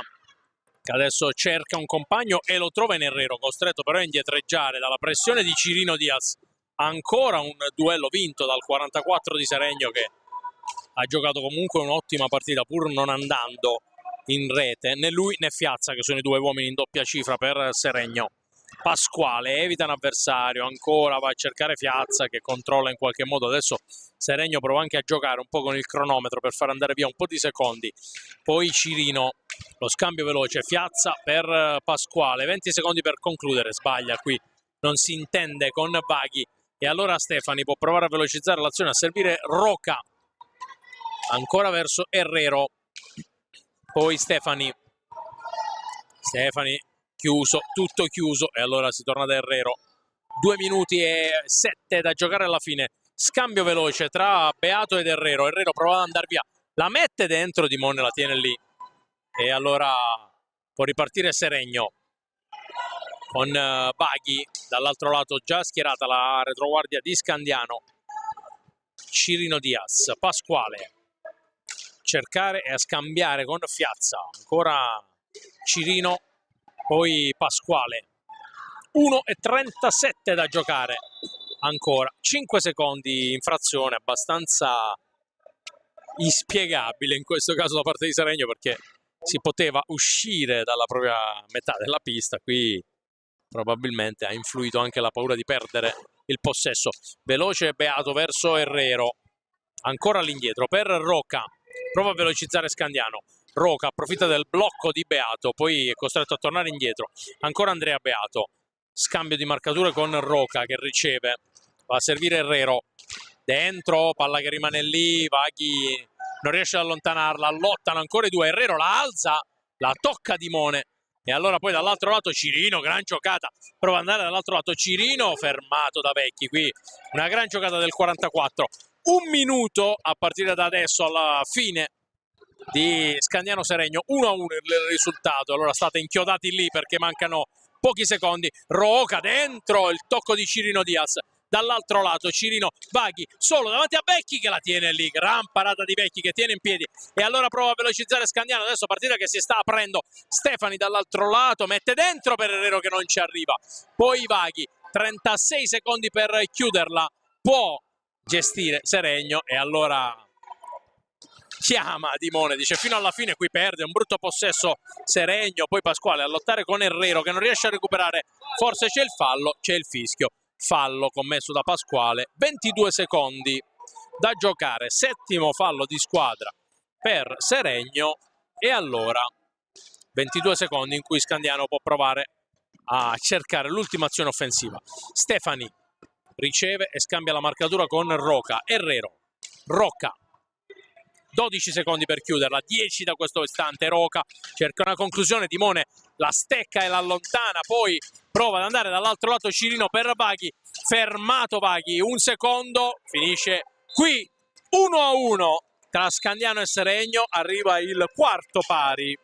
che adesso cerca un compagno e lo trova in Herrero, costretto però a indietreggiare dalla pressione di Cirino Diaz. Ancora un duello vinto dal 44 di Seregno, che ha giocato comunque un'ottima partita pur non andando in rete, né lui né Fiazza, che sono i due uomini in doppia cifra per Seregno. Pasquale evita un avversario, ancora va a cercare Fiazza che controlla in qualche modo. Adesso Seregno prova anche a giocare un po' con il cronometro per far andare via un po' di secondi. Poi Cirino, lo scambio veloce, Fiazza per Pasquale, 20 secondi per concludere, sbaglia qui, non si intende con Vaghi e allora Stefani può provare a velocizzare l'azione, a servire Roca, ancora verso Herrero, poi Stefani chiuso, tutto chiuso e allora si torna da Herrero. 2 minuti e 7 da giocare alla fine, scambio veloce tra Beato ed Herrero. Herrero prova ad andare via, la mette dentro, Dimone la tiene lì e allora può ripartire Seregno con Vaghi dall'altro lato, già schierata la retroguardia di Scandiano. Cirino Diaz, Pasquale, cercare e a scambiare con Fiazza, ancora Cirino, poi Pasquale. 1:37 da giocare ancora, 5 secondi infrazione, abbastanza inspiegabile in questo caso da parte di Seregno, perché si poteva uscire dalla propria metà della pista. Qui probabilmente ha influito anche la paura di perdere il possesso. Veloce Beato verso Herrero, ancora all'indietro per Roca, prova a velocizzare Scandiano. Roca approfitta del blocco di Beato, poi è costretto a tornare indietro. Ancora Andrea Beato, scambio di marcature con Roca che riceve, va a servire Herrero, dentro, palla che rimane lì, Vaghi non riesce ad allontanarla, lottano ancora i due, Herrero la alza, la tocca Dimone e allora poi dall'altro lato Cirino, gran giocata, prova ad andare dall'altro lato Cirino, fermato da Vecchi, qui una gran giocata del 44. 1 minuto a partire da adesso alla fine di Scandiano Seregno, 1-1 il risultato. Allora state inchiodati lì perché mancano pochi secondi. Roca dentro, il tocco di Cirino Diaz, dall'altro lato Cirino, Vaghi solo davanti a Vecchi che la tiene lì, gran parata di Vecchi che tiene in piedi e allora prova a velocizzare Scandiano. Adesso partita che si sta aprendo, Stefani dall'altro lato mette dentro per Herrero che non ci arriva, poi Vaghi, 36 secondi per chiuderla, può gestire Seregno e allora chiama Dimone, dice fino alla fine qui perde, un brutto possesso Seregno, poi Pasquale a lottare con Herrero che non riesce a recuperare, forse c'è il fallo, c'è il fischio, fallo commesso da Pasquale, 22 secondi da giocare, settimo fallo di squadra per Seregno e allora 22 secondi in cui Scandiano può provare a cercare l'ultima azione offensiva. Stefani riceve e scambia la marcatura con Roca, Herrero, Roca, 12 secondi per chiuderla, 10 da questo istante, Roca cerca una conclusione, Dimone la stecca e l'allontana, poi prova ad andare dall'altro lato Cirino per Vaghi, fermato Vaghi, un secondo, finisce qui 1-1 tra Scandiano e Seregno, arriva il quarto pari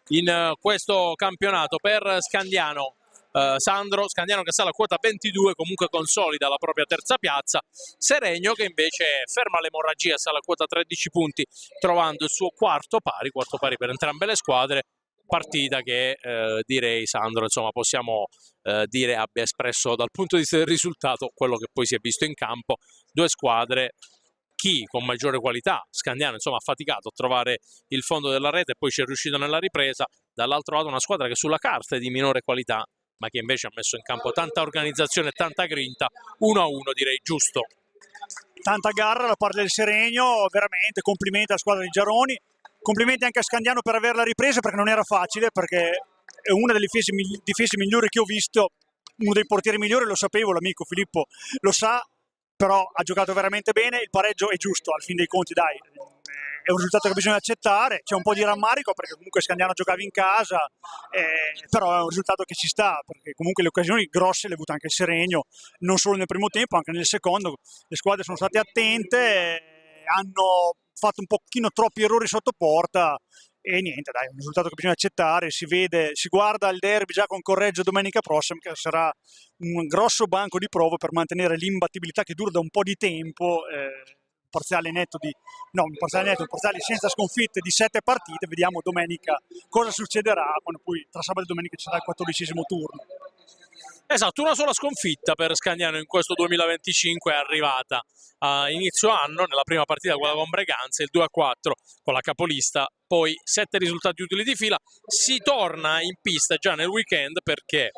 in questo campionato per Scandiano. Sandro, Scandiano che sale a quota 22, comunque consolida la propria terza piazza, Seregno che invece ferma l'emorragia, sale a quota 13 punti trovando il suo quarto pari per entrambe le squadre, partita che direi Sandro insomma possiamo dire abbia espresso dal punto di vista del risultato quello che poi si è visto in campo, due squadre, chi con maggiore qualità, Scandiano insomma ha faticato a trovare il fondo della rete e poi ci è riuscito nella ripresa, dall'altro lato una squadra che sulla carta è di minore qualità ma che invece ha messo in campo tanta organizzazione e tanta grinta. 1-1 direi giusto. Tanta garra da parte del Seregno, veramente complimenti alla squadra di Giaroni, complimenti anche a Scandiano per averla ripresa perché non era facile, perché è una delle difese migliori che ho visto uno dei portieri migliori, lo sapevo, l'amico Filippo lo sa, però ha giocato veramente bene, il pareggio è giusto, al fin dei conti dai, è un risultato che bisogna accettare, c'è un po' di rammarico perché comunque Scandiano giocava in casa, però è un risultato che ci sta, perché comunque le occasioni grosse le ha avute anche il Seregno, non solo nel primo tempo, anche nel secondo, le squadre sono state attente, hanno fatto un pochino troppi errori sotto porta, e niente, dai, è un risultato che bisogna accettare, si vede, si guarda il derby già con Correggio domenica prossima, che sarà un grosso banco di prova per mantenere l'imbattibilità che dura da un po' di tempo, un parziale senza sconfitte di 7 partite, vediamo domenica cosa succederà quando poi tra sabato e domenica ci sarà il 14° turno. Esatto, una sola sconfitta per Scandiano in questo 2025 è arrivata a inizio anno, nella prima partita quella con Breganze, il 2-4 con la capolista, poi 7 risultati utili di fila. Si torna in pista già nel weekend perché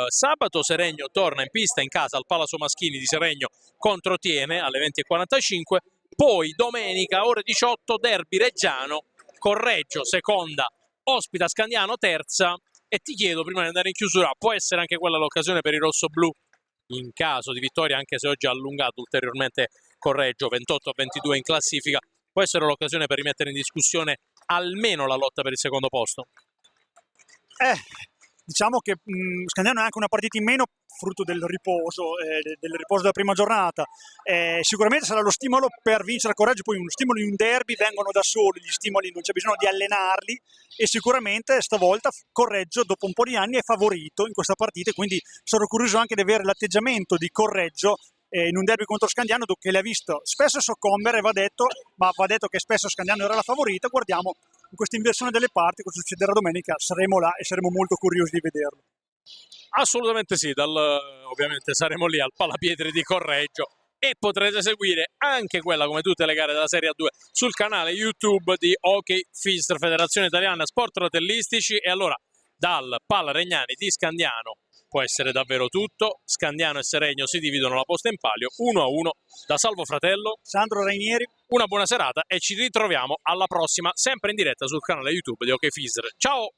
sabato Seregno torna in pista in casa al Palazzo Maschini di Seregno contro Tiene alle 20:45, poi domenica ore 18 derby reggiano, Correggio seconda, ospita Scandiano terza. E ti chiedo, prima di andare in chiusura, può essere anche quella l'occasione per i rossoblù, in caso di vittoria, anche se oggi ha allungato ulteriormente Correggio, 28-22 in classifica, può essere l'occasione per rimettere in discussione almeno la lotta per il secondo posto? Diciamo che Scandiano ha anche una partita in meno, frutto del riposo della prima giornata. Sicuramente sarà lo stimolo per vincere a Correggio, poi uno stimolo in un derby vengono da soli, gli stimoli non c'è bisogno di allenarli, e sicuramente stavolta Correggio dopo un po' di anni è favorito in questa partita, quindi sono curioso anche di avere l'atteggiamento di Correggio in un derby contro Scandiano, che l'ha visto spesso soccombere, va detto che spesso Scandiano era la favorita. Guardiamo in questa inversione delle parti cosa succederà domenica, saremo là e saremo molto curiosi di vederlo. Assolutamente sì, ovviamente saremo lì al Palapietri di Correggio e potrete seguire anche quella, come tutte le gare della Serie A2, sul canale YouTube di Hockey Fister, Federazione Italiana Sport Rotellistici. E allora dal Pala Regnani di Scandiano può essere davvero tutto. Scandiano e Seregno si dividono la posta in palio 1-1. Da Salvo Fratello, Sandro Rainieri, una buona serata e ci ritroviamo alla prossima, sempre in diretta sul canale YouTube di Hockey Fister. Ciao!